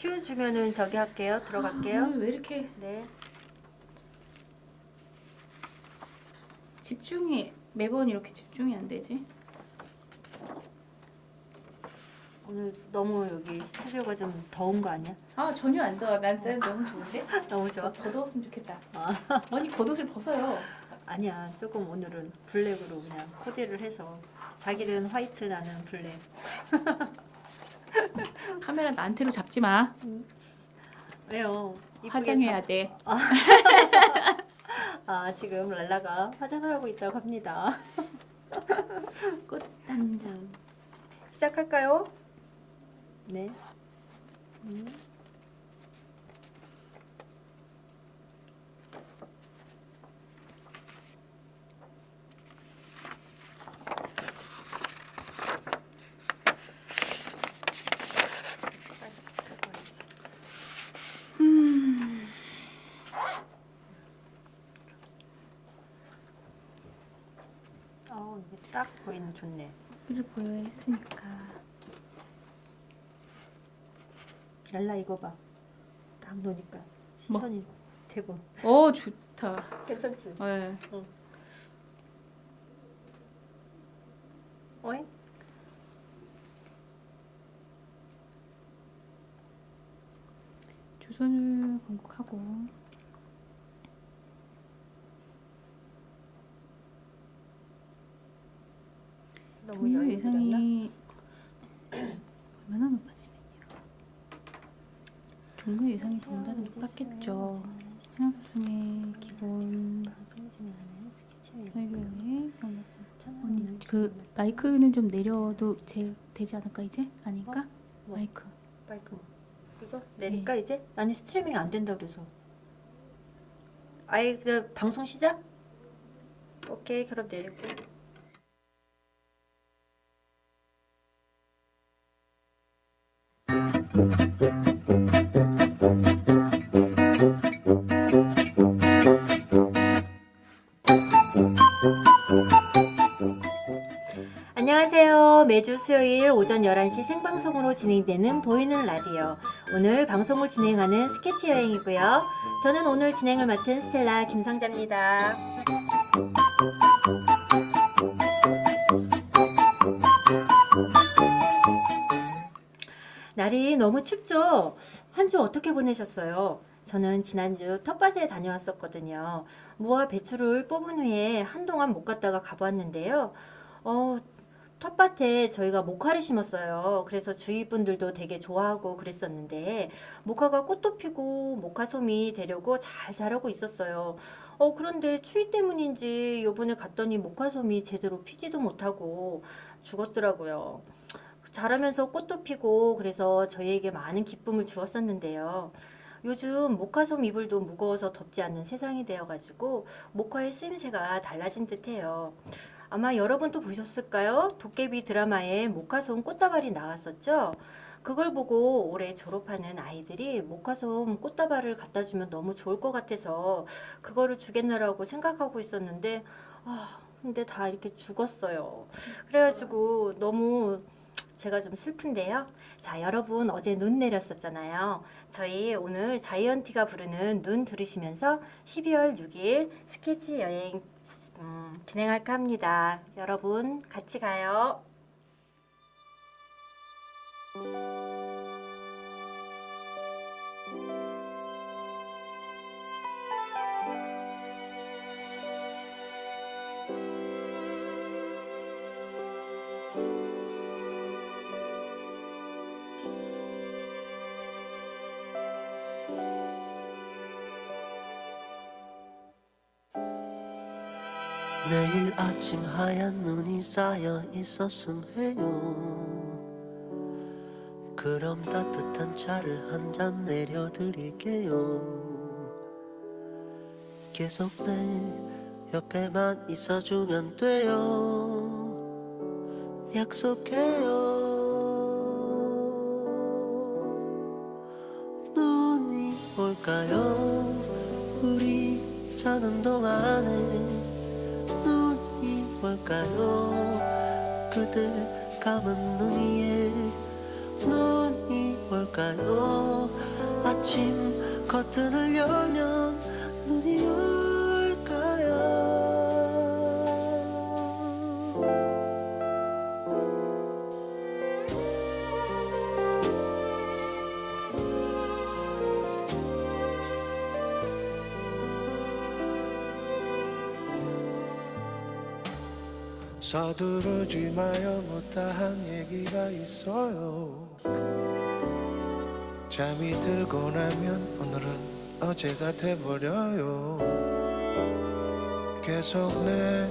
큐 주면은 저기 할게요. 들어갈게요. 오늘 왜 이렇게 네. 집중이 매번 이렇게 집중이 안 되지? 오늘 너무 여기 스튜디오가 좀 더운 거 아니야? 아 전혀 안 더워. 난 너무 좋은데? 너무 좋아. 더 더웠으면 좋겠다. 아, 언니 겉옷을 벗어요. 아니야. 조금 오늘은 블랙으로 그냥 코디를 해서 자기는 화이트 나는 블랙. 카메라 나한테로 잡지 마. 왜요? 이쁘게 화장해야 돼. 아, 지금 랄라가 화장을 하고 있다고 합니다. 꽃단장. 시작할까요? 네. 이게 딱 보이는 좋네. 여기를 보여야 했으니까. 랄라 이거 봐. 딱 놓으니까 시선이 되고. 오 좋다. 괜찮지? 네. 어이? 조선을 건국하고 너무 종료 여유 부렸나? 예상이 얼마나 높아지느냐. 종료 예상이 정달은 높았겠죠. 생각중에 기본 방송 진행하는 스케치 설교에 언니 언니 그 마이크는 좀 내려도 되지 않을까 이제? 아닌가? 뭐? 마이크. 마이크 이거 내릴까 이제? 아니 스트리밍 안 된다 그래서. 아이 저 방송 시작? 오케이 그럼 내리고. 안녕하세요. 매주 수요일 오전 11시 생방송으로 진행되는 보이는 라디오. 오늘 방송을 진행하는 스케치 여행이고요. 저는 오늘 진행을 맡은 스텔라 김성자입니다. 날이 너무 춥죠? 한 주 어떻게 보내셨어요? 저는 지난주 텃밭에 다녀왔었거든요. 무와 배추를 뽑은 후에 한동안 못 갔다가 가보았는데요. 텃밭에 저희가 모카를 심었어요. 그래서 주위 분들도 되게 좋아하고 그랬었는데 모카가 꽃도 피고 모카솜이 되려고 잘 자라고 있었어요. 그런데 추위 때문인지 요번에 갔더니 모카솜이 제대로 피지도 못하고 죽었더라고요. 자라면서 꽃도 피고 그래서 저희에게 많은 기쁨을 주었었는데요. 요즘 모카솜 이불도 무거워서 덥지 않는 세상이 되어가지고 모카의 쓰임새가 달라진 듯해요. 아마 여러분도 보셨을까요? 도깨비 드라마에 모카솜 꽃다발이 나왔었죠? 그걸 보고 올해 졸업하는 아이들이 모카솜 꽃다발을 갖다 주면 너무 좋을 것 같아서 그거를 주겠나라고 생각하고 있었는데 근데 다 이렇게 죽었어요. 그래가지고 너무 제가 좀 슬픈데요. 자, 여러분 어제 눈 내렸었잖아요. 저희 오늘 자이언티가 부르는 눈 들으시면서 12월 6일 스케치 여행 진행할까 합니다. 여러분 같이 가요. 내일 아침 하얀 눈이 쌓여 있었음 해요. 그럼 따뜻한 차를 한 잔 내려드릴게요. 계속 내 옆에만 있어주면 돼요. 약속해요. 눈이 올까요? 우리 자는 동안에 눈이 올까요? 그대 감은 눈 위에 눈이 올까요? 아침 커튼을 열면 눈이 올까요? 서두르지 마요 못다한 얘기가 있어요. 잠이 들고 나면 오늘은 어제가 돼버려요. 계속 내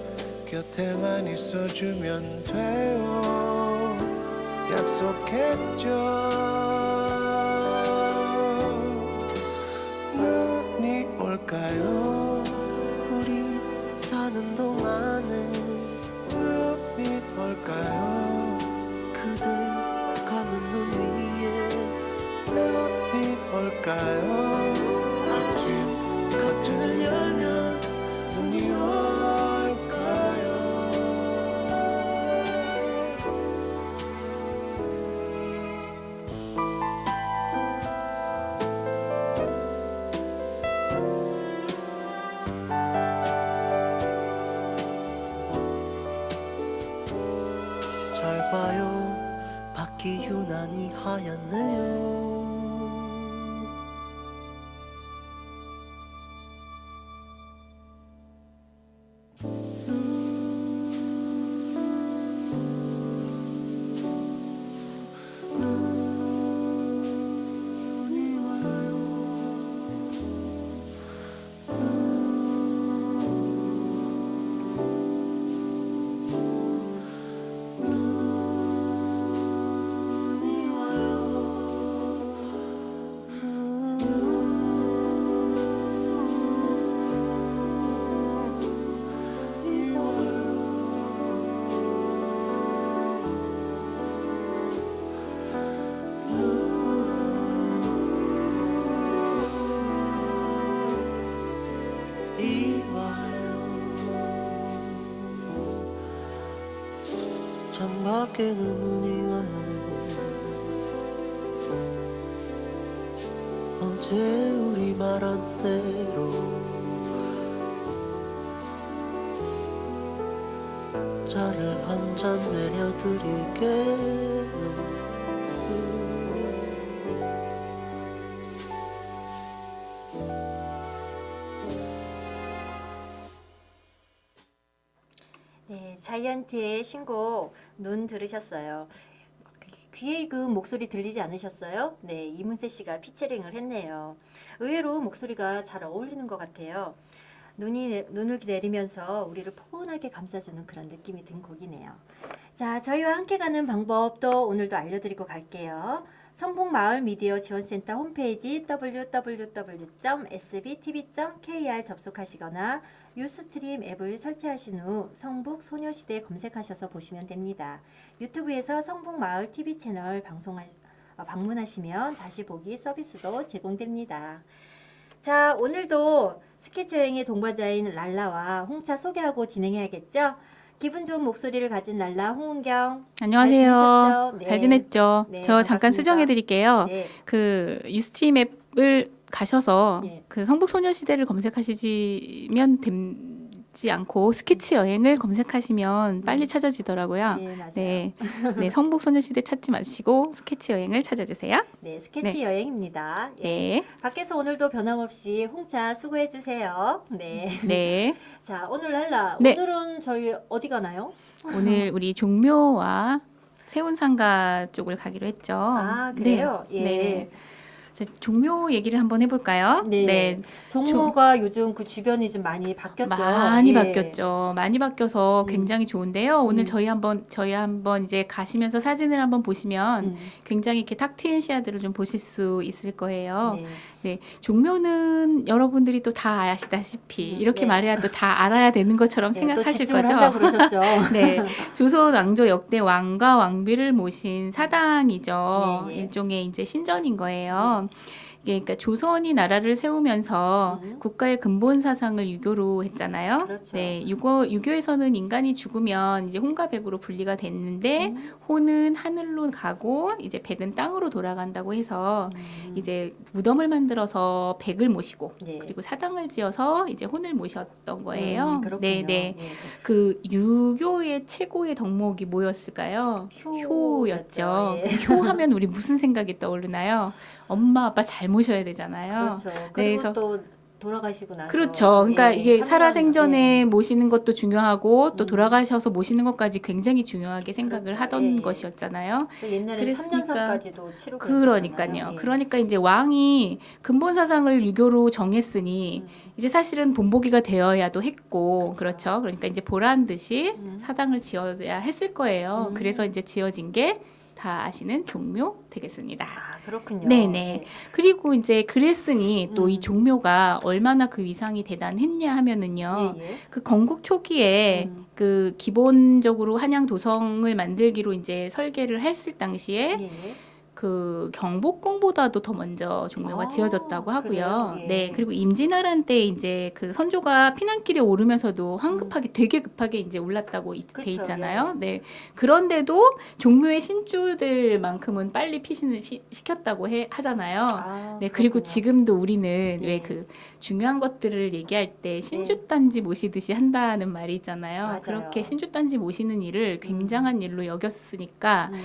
곁에만 있어주면 돼요. 약속했죠. 눈이 올까요? 우리 자는 동안에 눈이 올까요? 그대 감은 눈 위에 눈이 올까요? 아침 커튼을 열면 눈이 올까요? 잘 봐요 밖이 유난히 하얗네요. 눈이 와요. 눈이 와요. 눈이 와요. 창밖에는 눈이 와요. 어제 우리 말한 대로 차를 한 잔 내려드릴게요. 네, 자이언티의 신곡 눈 들으셨어요. 귀에 익은 목소리 들리지 않으셨어요? 네, 이문세 씨가 피처링을 했네요. 의외로 목소리가 잘 어울리는 것 같아요. 눈을 내리면서 우리를 포근하게 감싸주는 그런 느낌이 든 곡이네요. 자, 저희와 함께 가는 방법도 오늘도 알려드리고 갈게요. 성북마을 미디어 지원센터 홈페이지 www.sbtv.kr 접속하시거나 유스트림 앱을 설치하신 후 성북 소녀시대 검색하셔서 보시면 됩니다. 유튜브에서 성북마을 TV 채널 방문하시면 다시 보기 서비스도 제공됩니다. 자, 오늘도 스케치 여행의 동반자인 랄라와 홍차 소개하고 진행해야겠죠? 기분 좋은 목소리를 가진 랄라 홍은경. 안녕하세요. 지내셨죠? 네. 잘 지냈죠? 네, 저 잠깐 반갑습니다. 수정해 드릴게요. 네. 그 유스트림 앱을 가셔서 네. 그 성북 소녀시대를 검색하시면 되지 않고 스케치 여행을 검색하시면 빨리 찾아지더라고요. 네, 맞아요. 네, 네, 성북 소녀시대 찾지 마시고 스케치 여행을 찾아주세요. 네, 스케치 여행입니다. 예. 네, 밖에서 오늘도 변함없이 홍차 수고해 주세요. 네. 네. 자, 오늘 랄라. 네. 오늘은 저희 어디 가나요? 오늘 우리 종묘와 세운상가 쪽을 가기로 했죠. 아, 그래요? 네. 예. 네. 자, 종묘 얘기를 한번 해볼까요? 네. 종로가 요즘 그 주변이 좀 많이 바뀌었죠. 많이 예. 바뀌었죠. 많이 바뀌어서 굉장히 좋은데요. 오늘 음. 저희 한번 이제 가시면서 사진을 한번 보시면 굉장히 이렇게 탁 트인 시야들을 좀 보실 수 있을 거예요. 네. 네, 종묘는 여러분들이 또 다 아시다시피 이렇게 네. 말해야 또 다 알아야 되는 것처럼 네, 또 생각하실 집중을 거죠. 한다고 그러셨죠. 네, 조선 왕조 역대 왕과 왕비를 모신 사당이죠. 예, 예. 일종의 이제 신전인 거예요. 이게 그러니까 조선이 나라를 세우면서 음. 국가의 근본 사상을 유교로 했잖아요. 그렇죠. 네, 유교에서는 인간이 죽으면 이제 혼과 백으로 분리가 됐는데 혼은 하늘로 가고 이제 백은 땅으로 돌아간다고 해서 이제 무덤을 만들어서 백을 모시고 네. 그리고 사당을 지어서 이제 혼을 모셨던 거예요. 그렇군요. 네, 네. 예. 그 유교의 최고의 덕목이 뭐였을까요? 효였죠. 예. 그럼 효하면 우리 무슨 생각이 떠오르나요? 엄마 아빠 잘 모셔야 되잖아요. 그렇죠. 그리고 그래서 또 돌아가시고 나서 그렇죠. 그러니까 예, 이게 3년, 살아생전에 모시는 것도 중요하고 또 음. 돌아가셔서 모시는 것까지 굉장히 중요하게 생각을 그렇죠. 하던 예. 것이었잖아요. 그래서 옛날에 그랬으니까 3년상까지도 치르고 그러니까요. 있었잖아요. 예. 그러니까 이제 왕이 근본 사상을 유교로 정했으니 이제 사실은 본보기가 되어야도 했고 그렇죠. 그렇죠. 그러니까 이제 보란 듯이 음. 사당을 지어야 했을 거예요. 음. 그래서 이제 지어진 게 다 아시는 종묘 되겠습니다. 아, 그렇군요. 네네. 그리고 이제 그랬으니 또 이 음. 종묘가 얼마나 그 위상이 대단했냐 하면은요. 예, 예. 그 건국 초기에 그 기본적으로 한양 도성을 만들기로 이제 설계를 했을 당시에 예, 예. 그 경복궁보다도 더 먼저 종묘가 아, 지어졌다고 하고요. 그래요? 예. 네, 그리고 임진왜란 때 이제 그 선조가 피난길에 오르면서도 황급하게 되게 급하게 이제 올랐다고 돼 그쵸, 있잖아요. 네, 그런데도 종묘의 신주들만큼은 빨리 피신을 시켰다고 하잖아요. 아, 네, 그리고 그렇군요. 지금도 우리는 예. 왜 그 중요한 것들을 얘기할 때 신주단지 모시듯이 한다는 말이 있잖아요. 맞아요. 그렇게 신주단지 모시는 일을 굉장한 일로 여겼으니까 음.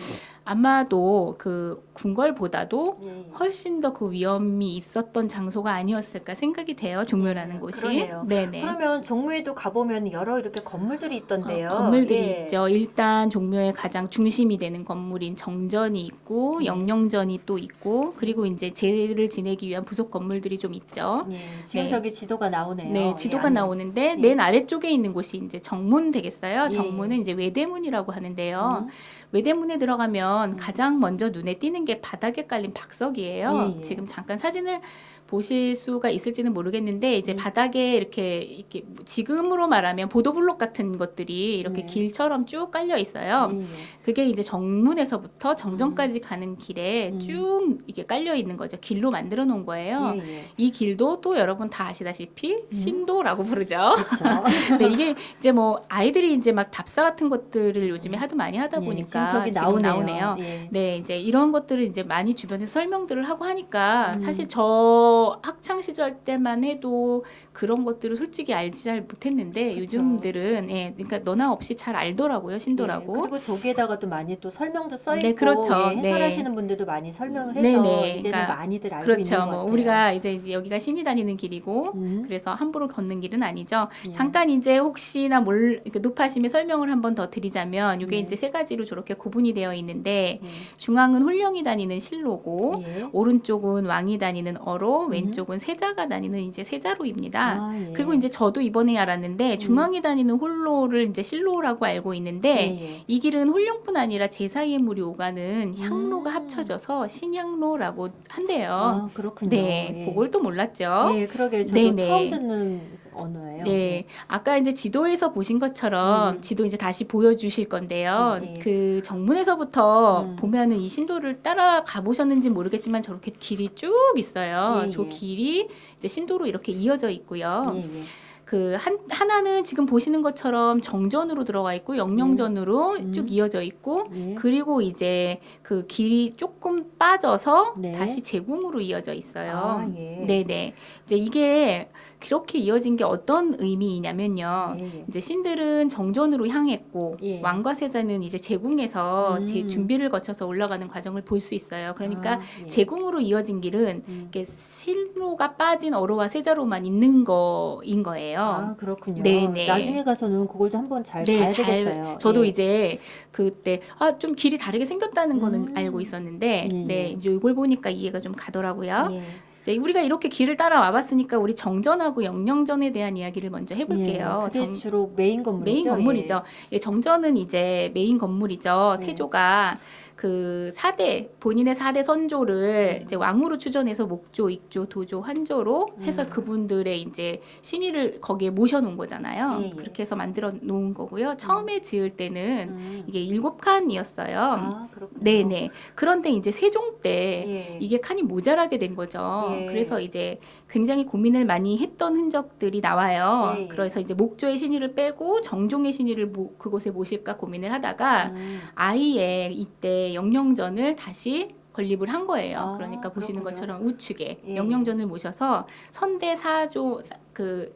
아마도 그 궁궐보다도 예, 예. 훨씬 더 그 위험이 있었던 장소가 아니었을까 생각이 돼요. 종묘라는 곳이. 그러네요. 네네. 그러면 종묘에도 가보면 여러 이렇게 건물들이 있던데요. 건물들이 예. 있죠. 일단 종묘의 가장 중심이 되는 건물인 정전이 있고 영령전이 또 있고 그리고 이제 제를 지내기 위한 부속 건물들이 좀 있죠. 예, 지금 네. 저기 지도가 나오네요. 네, 지도가 예, 나오는데 예. 맨 아래쪽에 있는 곳이 이제 정문 되겠어요. 예. 정문은 이제 외대문이라고 하는데요. 음. 외대문에 들어가면 가장 먼저 눈에 띄는 게 바닥에 깔린 박석이에요. 예, 예. 지금 잠깐 사진을 보실 수가 있을지는 모르겠는데 이제 바닥에 이렇게 지금으로 말하면 보도블록 같은 것들이 이렇게 네. 길처럼 쭉 깔려 있어요. 예, 예. 그게 이제 정문에서부터 정전까지 가는 길에 쭉 이게 깔려 있는 거죠. 길로 만들어 놓은 거예요. 예, 예. 이 길도 또 여러분 다 아시다시피 신도라고 부르죠. 그렇죠. 네, 이게 이제 뭐 아이들이 이제 막 답사 같은 것들을 요즘에 하도 많이 하다 예, 보니까 지금 저기 지금 나오네요. 예. 네, 이제 이런 것들을 이제 많이 주변에서 설명들을 하고 하니까 음. 사실 저 학창 시절 때만 해도 그런 것들을 솔직히 알지 잘 못했는데 그쵸. 요즘들은 예, 그러니까 너나 없이 잘 알더라고요, 신도라고. 예, 그리고 저기에다가 또 많이 또 설명도 써 있고 네, 그렇죠. 예, 해설하시는 분들도 많이 설명을 해서 네네. 이제는 그러니까 많이들 알고 그렇죠. 있는 것 뭐 같아요. 우리가 이제 여기가 신이 다니는 길이고 그래서 함부로 걷는 길은 아니죠. 예. 잠깐 이제 혹시나 이렇게 높아심에 설명을 한번 더 드리자면 이게 네. 이제 세 가지로 저렇게 구분이 되어 있는데 예. 중앙은 홀령이 다니는 실로고 예. 오른쪽은 왕이 다니는 어로 왼쪽은 세자가 다니는 이제 세자로입니다. 아, 예. 그리고 이제 저도 이번에 알았는데 중앙이 다니는 홀로를 이제 실로라고 알고 있는데 예, 예. 이 길은 홀령뿐 아니라 제사예물이 오가는 향로가 합쳐져서 신향로라고 한대요. 아, 그렇군요. 네, 예. 그걸 또 몰랐죠. 예, 그러게요. 저도 네네. 처음 듣는 언어예요. 네, 아까 이제 지도에서 보신 것처럼 지도 이제 다시 보여주실 건데요. 네. 그 정문에서부터 음. 보면은 이 신도를 따라 가보셨는지 모르겠지만 저렇게 길이 쭉 있어요. 예, 저 예. 길이 이제 신도로 이렇게 이어져 있고요. 예, 예. 그 하나는 지금 보시는 것처럼 정전으로 들어와 있고 영령전으로 쭉 이어져 있고 예. 그리고 이제 그 길이 조금 빠져서 네. 다시 제궁으로 이어져 있어요. 아, 예. 네네. 이제 이게 그렇게 이어진 게 어떤 의미냐면요. 예, 예. 이제 신들은 정전으로 향했고 예. 왕과 세자는 이제 제궁에서 준비를 거쳐서 올라가는 과정을 볼 수 있어요. 그러니까 아, 예. 제궁으로 이어진 길은 이렇게 실로가 빠진 어로와 세자로만 있는 거인 거예요. 아, 그렇군요. 네네. 나중에 가서는 그걸 좀 한번 잘 네, 봐야 되겠어요. 저도 예. 이제 그때 좀 길이 다르게 생겼다는 거는 알고 있었는데, 예, 네, 예. 이제 이걸 보니까 이해가 좀 가더라고요. 예. 이제 우리가 이렇게 길을 따라 와봤으니까 우리 정전하고 영령전에 대한 이야기를 먼저 해볼게요. 예, 그게 주로 메인 건물이죠. 메인 건물이죠. 예, 정전은 이제 메인 건물이죠. 네. 태조가 그 4대 본인의 4대 선조를 이제 왕으로 추존해서 목조, 익조, 도조, 환조로 해서 그분들의 이제 신의를 거기에 모셔놓은 거잖아요. 예, 예. 그렇게 해서 만들어 놓은 거고요. 처음에 지을 때는 이게 7칸이었어요. 아, 그렇군요. 네네. 그런데 이제 세종 때 예. 이게 칸이 모자라게 된 거죠. 예. 그래서 이제 굉장히 고민을 많이 했던 흔적들이 나와요. 예. 그래서 이제 목조의 신의를 빼고 정종의 신의를 그곳에 모실까 고민을 하다가 아예 이때 영령전을 다시 건립을 한 거예요. 아, 그러니까 보시는 그렇군요. 것처럼 우측에 예. 영령전을 모셔서 선대 사조 그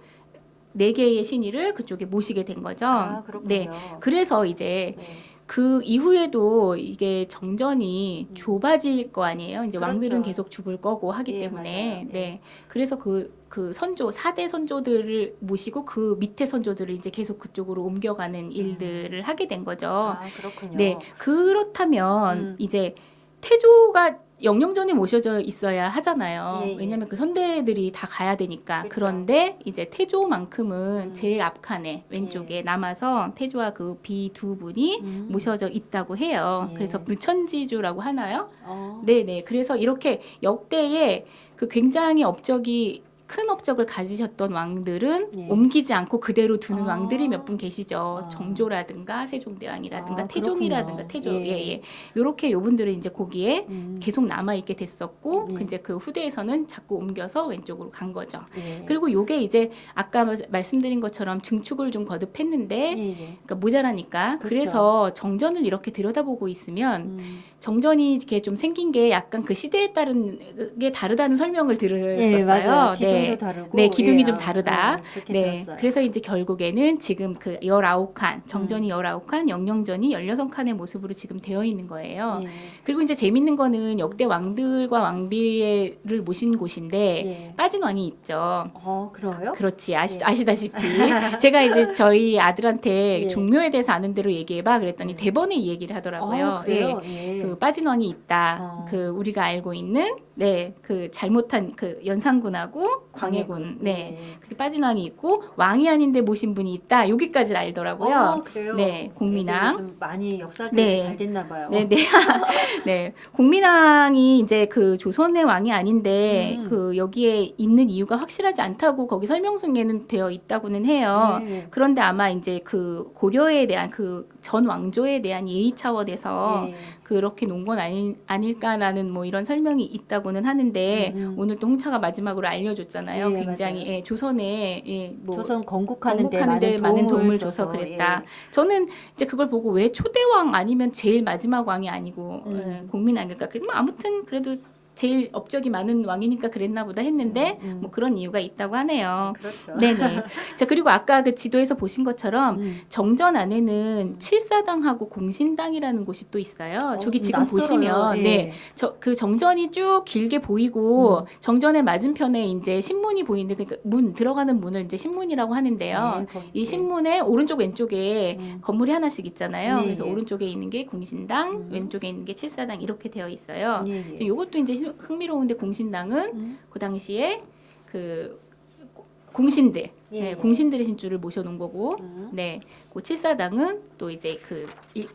4개의 신의를 그쪽에 모시게 된 거죠. 아, 그렇군요. 네. 그래서 이제 네. 그 이후에도 이게 정전이 좁아질 거 아니에요. 이제 그렇죠. 왕들은 계속 죽을 거고 하기 예, 때문에. 맞아요. 예. 네. 그래서 그 선조, 4대 선조들을 모시고 그 밑에 선조들을 이제 계속 그쪽으로 옮겨가는 일들을 하게 된 거죠. 아, 그렇군요. 네. 그렇다면 음. 이제 태조가 영령전에 모셔져 있어야 하잖아요. 예, 예. 왜냐하면 그 선대들이 다 가야 되니까. 그쵸. 그런데 이제 태조만큼은 제일 앞칸에 왼쪽에 예. 남아서 태조와 그 비 두 분이 모셔져 있다고 해요. 예. 그래서 불천지주라고 하나요? 어. 네네. 그래서 이렇게 역대에 그 굉장히 큰 업적을 가지셨던 왕들은 예. 옮기지 않고 그대로 두는 아. 왕들이 몇 분 계시죠. 아. 정조라든가 세종대왕이라든가 아, 태종이라든가 그렇군요. 예예. 요렇게 요분들은 이제 거기에 음. 계속 남아 있게 됐었고 예. 이제 그 후대에서는 자꾸 옮겨서 왼쪽으로 간 거죠. 예. 그리고 요게 이제 아까 말씀드린 것처럼 증축을 좀 거듭했는데 예, 예. 그러니까 모자라니까 그쵸. 그래서 정전을 이렇게 들여다보고 있으면 음. 정전이 이렇게 좀 생긴 게 약간 그 시대에 따른 게 다르다는 설명을 들었었어요. 예, 맞아요. 기둥도 네. 다르고. 네, 기둥이 예, 좀 다르다. 그렇게 네. 들었어요. 그래서 이제 결국에는 지금 그 19칸, 정전이 19칸, 영령전이 16칸의 모습으로 지금 되어 있는 거예요. 예. 그리고 이제 재밌는 거는 역대 왕들과 왕비를 모신 곳인데 예. 빠진 왕이 있죠. 그래요? 그렇지. 예. 아시다시피 제가 이제 저희 아들한테 예. 종묘에 대해서 아는 대로 얘기해봐 그랬더니 대번에 이 얘기를 하더라고요. 그래요? 예. 예. 그 빠진 왕이 있다. 어. 그 우리가 알고 있는 그 잘못한 그 연산군하고 광해군. 네. 예. 그게 빠진 왕이 있고 왕이 아닌데 모신 분이 있다. 여기까지를 알더라고요. 그래요? 네, 공민왕. 좀 많이 역사 교육 네. 잘 됐나 봐요. 네, 네. 네. 공민왕이 이제 그 조선의 왕이 아닌데 그 여기에 있는 이유가 확실하지 않다고 거기 설명서에는 되어 있다고는 해요. 네. 그런데 아마 이제 그 고려에 대한 그 전 왕조에 대한 예의 차원에서 예. 그렇게 놓은 건 아닐까라는 뭐 이런 설명이 있다고는 하는데 오늘 또 홍차가 마지막으로 알려줬잖아요. 예, 굉장히 맞아요. 조선에 뭐 조선 건국하는데 건국하는데 많은 도움을 줘서 줘서, 그랬다. 예. 저는 이제 그걸 보고 왜 초대왕 아니면 제일 마지막 왕이 아니고 공민 아닐까? 뭐 아무튼 그래도 제일 업적이 많은 왕이니까 그랬나 보다 했는데 뭐 그런 이유가 있다고 하네요. 그렇죠. 네네. 자, 그리고 아까 그 지도에서 보신 것처럼 음. 정전 안에는 칠사당하고 공신당이라는 곳이 또 있어요. 저기 지금 낯설어요. 보시면 예. 네. 그 정전이 쭉 길게 보이고 정전의 맞은편에 이제 신문이 보이는데 그러니까 들어가는 문을 이제 신문이라고 하는데요. 네, 거기, 이 신문의 오른쪽 왼쪽에 건물이 하나씩 있잖아요. 네, 그래서 예. 오른쪽에 있는 게 공신당, 왼쪽에 있는 게 칠사당 이렇게 되어 있어요. 예, 예. 지금 이것도 이제 흥미로운데 공신당은 그 당시에 그 공신들, 예, 네, 예. 공신들의 신주를 모셔놓은 거고, 네, 그 칠사당은 또 이제 그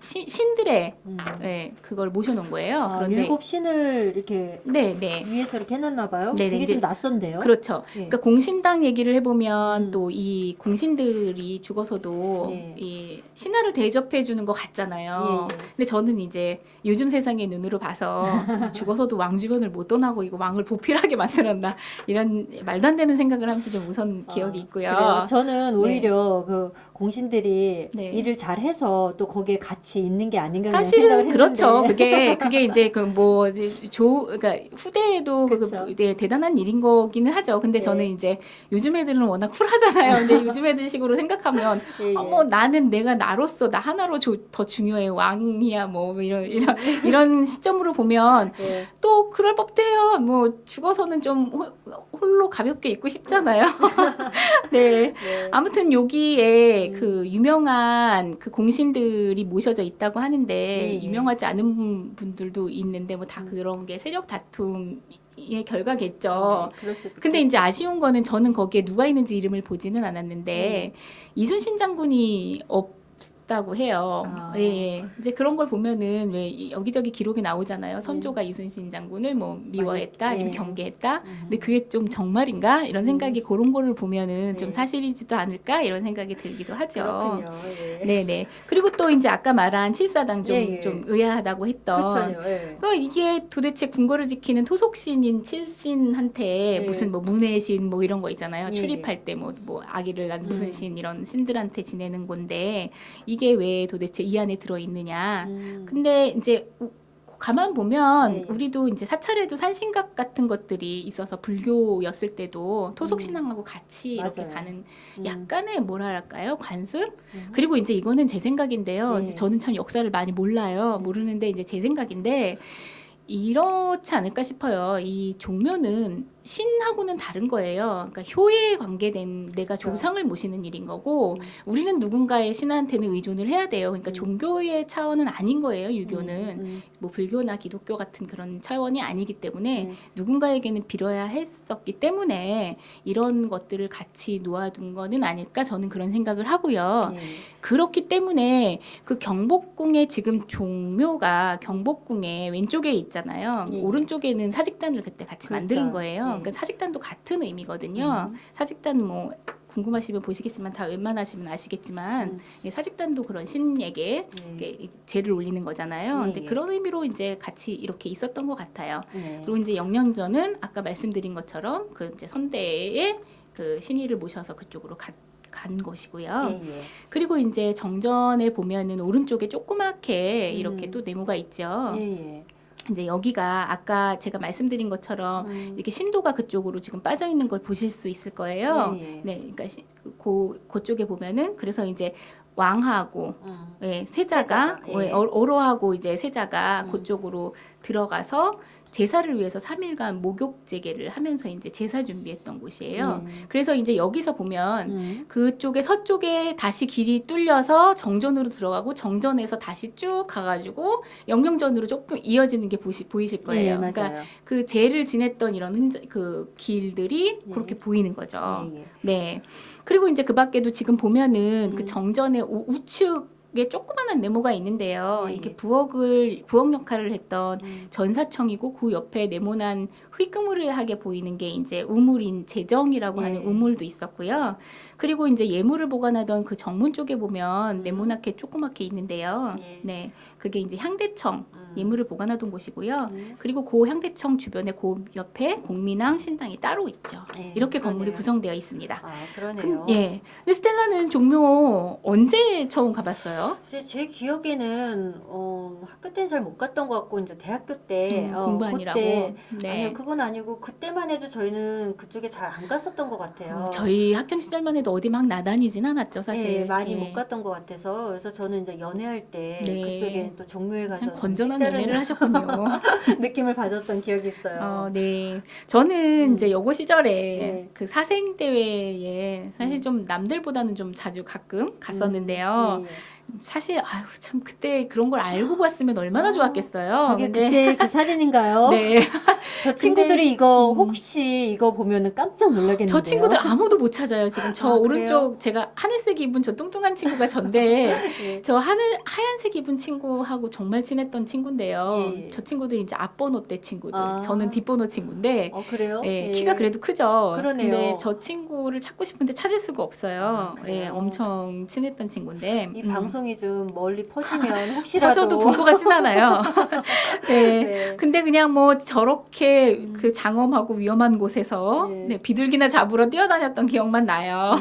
신들의 네, 그걸 모셔놓은 거예요. 그런데 일곱 신을 이렇게 네, 네. 위에서 이렇게 해놨나 봐요. 네, 되게 이제 좀 낯선데요. 그렇죠. 예. 그러니까 공신당 얘기를 해보면 또 이 공신들이 죽어서도 예. 이 신하를 대접해 주는 것 같잖아요. 예, 예. 근데 저는 이제 요즘 세상의 눈으로 봐서 죽어서도 왕 주변을 못 떠나고 이거 왕을 보필하게 만들었나 이런 말도 안 되는 생각을 하면서 좀 웃은 기억이 있고요. 그래요. 저는 오히려 그 공신들이 네. 일을 잘해서 또 거기에 같이 있는 게 아닌가 그냥 사실은 생각을 그렇죠. 했는데. 그게 이제 그 뭐 그러니까 후대에도 그쵸. 네, 대단한 일인 거기는 하죠. 근데 네. 저는 이제 요즘 애들은 워낙 쿨하잖아요. 근데 요즘 애들 식으로 생각하면 예, 예. 뭐 나는 내가 나로서 나 하나로 더 중요해 왕이야 뭐 이런 시점으로 보면 예. 또 그럴 법도 해요. 뭐 죽어서는 좀 홀로 가볍게 있고 싶잖아요. 네. 네. 아무튼 여기에 그 유명한 그 공신들이 모셔져 있다고 하는데 예, 예. 유명하지 않은 분들도 있는데 뭐 다 그런 게 세력 다툼의 결과겠죠. 네, 그럴 수도 근데 있고. 이제 아쉬운 거는 저는 거기에 누가 있는지 이름을 보지는 않았는데 이순신 장군이 있다고 해요. 아. 예. 이제 그런 걸 보면은 왜 여기저기 기록이 나오잖아요. 선조가 이순신 장군을 뭐 미워했다, 아니면 예. 경계했다. 근데 그게 좀 정말인가? 이런 생각이 그런 거를 보면은 좀 네. 사실이지도 않을까? 이런 생각이 들기도 하죠. 그렇군요. 예. 네네. 그리고 또 이제 아까 말한 칠사당 좀, 예, 예. 좀 의아하다고 했던. 그렇죠. 예. 그 이게 도대체 궁궐을 지키는 토속신인 칠신한테 예. 무슨 뭐 문해신 뭐 이런 거 있잖아요. 예, 출입할 때 뭐 아기를 낳은 무슨 신 이런 신들한테 지내는 건데 이게 왜 도대체 이 안에 들어 있느냐. 근데 이제 가만 보면 네. 우리도 이제 사찰에도 산신각 같은 것들이 있어서 불교였을 때도 토속 신앙하고 같이 이렇게 맞아요. 가는 약간의 뭐랄까요 관습. 음. 그리고 이제 이거는 제 생각인데요. 네. 이제 저는 참 역사를 많이 몰라요. 모르는데 이제 제 생각인데 이렇지 않을까 싶어요. 이 종묘는 신하고는 다른 거예요. 그러니까 효에 관계된 내가 그렇죠. 조상을 모시는 일인 거고 우리는 누군가의 신한테는 의존을 해야 돼요. 그러니까 종교의 차원은 아닌 거예요. 유교는 뭐 불교나 기독교 같은 그런 차원이 아니기 때문에 누군가에게는 빌어야 했었기 때문에 이런 것들을 같이 놓아둔 거는 아닐까 저는 그런 생각을 하고요. 예. 그렇기 때문에 그 경복궁의 지금 종묘가 경복궁의 왼쪽에 있잖아요. 예. 오른쪽에는 사직단을 그때 같이 그렇죠. 만드는 거예요. 예. 그러니까 사직단도 같은 의미거든요. 사직단 뭐 궁금하시면 보시겠지만 다 웬만하시면 아시겠지만 예, 사직단도 그런 신에게 이렇게 제를 올리는 거잖아요. 근데 예. 그런 의미로 이제 같이 이렇게 있었던 것 같아요. 네. 그리고 이제 영령전은 아까 말씀드린 것처럼 그 이제 선대의 그 신의를 모셔서 그쪽으로 간 것이고요. 예, 예. 그리고 이제 정전에 보면은 오른쪽에 조그맣게 이렇게 또 네모가 있죠. 예, 예. 이제 여기가 아까 제가 말씀드린 것처럼 이렇게 신도가 그쪽으로 지금 빠져 있는 걸 보실 수 있을 거예요. 예, 예. 네, 그러니까 그쪽에 보면은 그래서 이제 왕하고 예, 세자가 세자가, 예. 어로하고 이제 세자가 그쪽으로 들어가서 제사를 위해서 3일간 목욕 재개를 하면서 이제 제사 준비했던 곳이에요. 그래서 이제 여기서 보면 그쪽에 서쪽에 다시 길이 뚫려서 정전으로 들어가고 정전에서 다시 쭉 가가지고 영령전으로 조금 이어지는 게 보이실 거예요. 예, 맞아요. 그러니까 그 제를 지냈던 이런 그 길들이 그렇게 보이는 거죠. 예, 예. 네. 그리고 이제 그 밖에도 지금 보면은 그 정전의 우측에 조그만한 네모가 있는데요. 예, 이렇게 예. 부엌 역할을 했던 전사청이고 그 옆에 네모난 휘그무르하게 보이는 게 이제 우물인 제정이라고 예. 하는 우물도 있었고요. 그리고 이제 예물을 보관하던 그 정문 쪽에 보면 네모나게 조그맣게 있는데요. 예. 네. 그게 이제 향대청 예물을 보관하던 곳이고요. 그리고 그 향대청 주변에 그 옆에 공민왕 신당이 따로 있죠. 예, 이렇게 그러네요. 건물이 구성되어 있습니다. 아, 그러네요. 예. 근데 스텔라는 종묘 언제 처음 가봤어요? 제 기억에는 학교 때는 잘 못 갔던 것 같고 이제 대학교 때 공부하느라고. 그때 네. 아니요 그건 아니고 그때만 해도 저희는 그쪽에 잘 안 갔었던 것 같아요. 저희 학창 시절만 해도 어디 막 나다니진 않았죠, 사실. 예, 많이 예. 못 갔던 것 같아서 그래서 저는 이제 연애할 때 네. 그쪽에 또 종묘에 가서 참 건전한 색다른 연애를 하셨군요. 느낌을 받았던 기억이 있어요. 네. 저는 이제 여고 시절에 네. 그 사생 대회에 사실 좀 남들보다는 좀 자주 가끔 갔었는데요. 예, 예. 사실 아유 참 그때 그런 걸 알고 봤으면 얼마나 좋았겠어요. 저게 근데 그때 그 사진인가요? 네. 저 친구들이 이거 혹시 이거 보면은 깜짝 놀라겠는데요. 저 친구들 아무도 못 찾아요. 지금 저 아, 오른쪽 제가 하늘색 입은 저 뚱뚱한 친구가 전데 예. 저 하얀색 입은 친구하고 정말 친했던 친구인데요. 예. 저 친구들 이제 앞번호 때 친구들. 아. 저는 뒷번호 친구인데 그래요? 예, 예. 키가 그래도 크죠. 그러네요. 근데 저 친구를 찾고 싶은데 찾을 수가 없어요. 아, 그래요? 예, 엄청 친했던 친구인데. 이 방송이 좀 멀리 퍼지면 혹시라도 퍼져도 볼 것 같진 않아요. 네. 네. 근데 그냥 뭐 저렇게 그 장엄하고 위험한 곳에서 예. 네, 비둘기나 잡으러 뛰어다녔던 기억만 나요.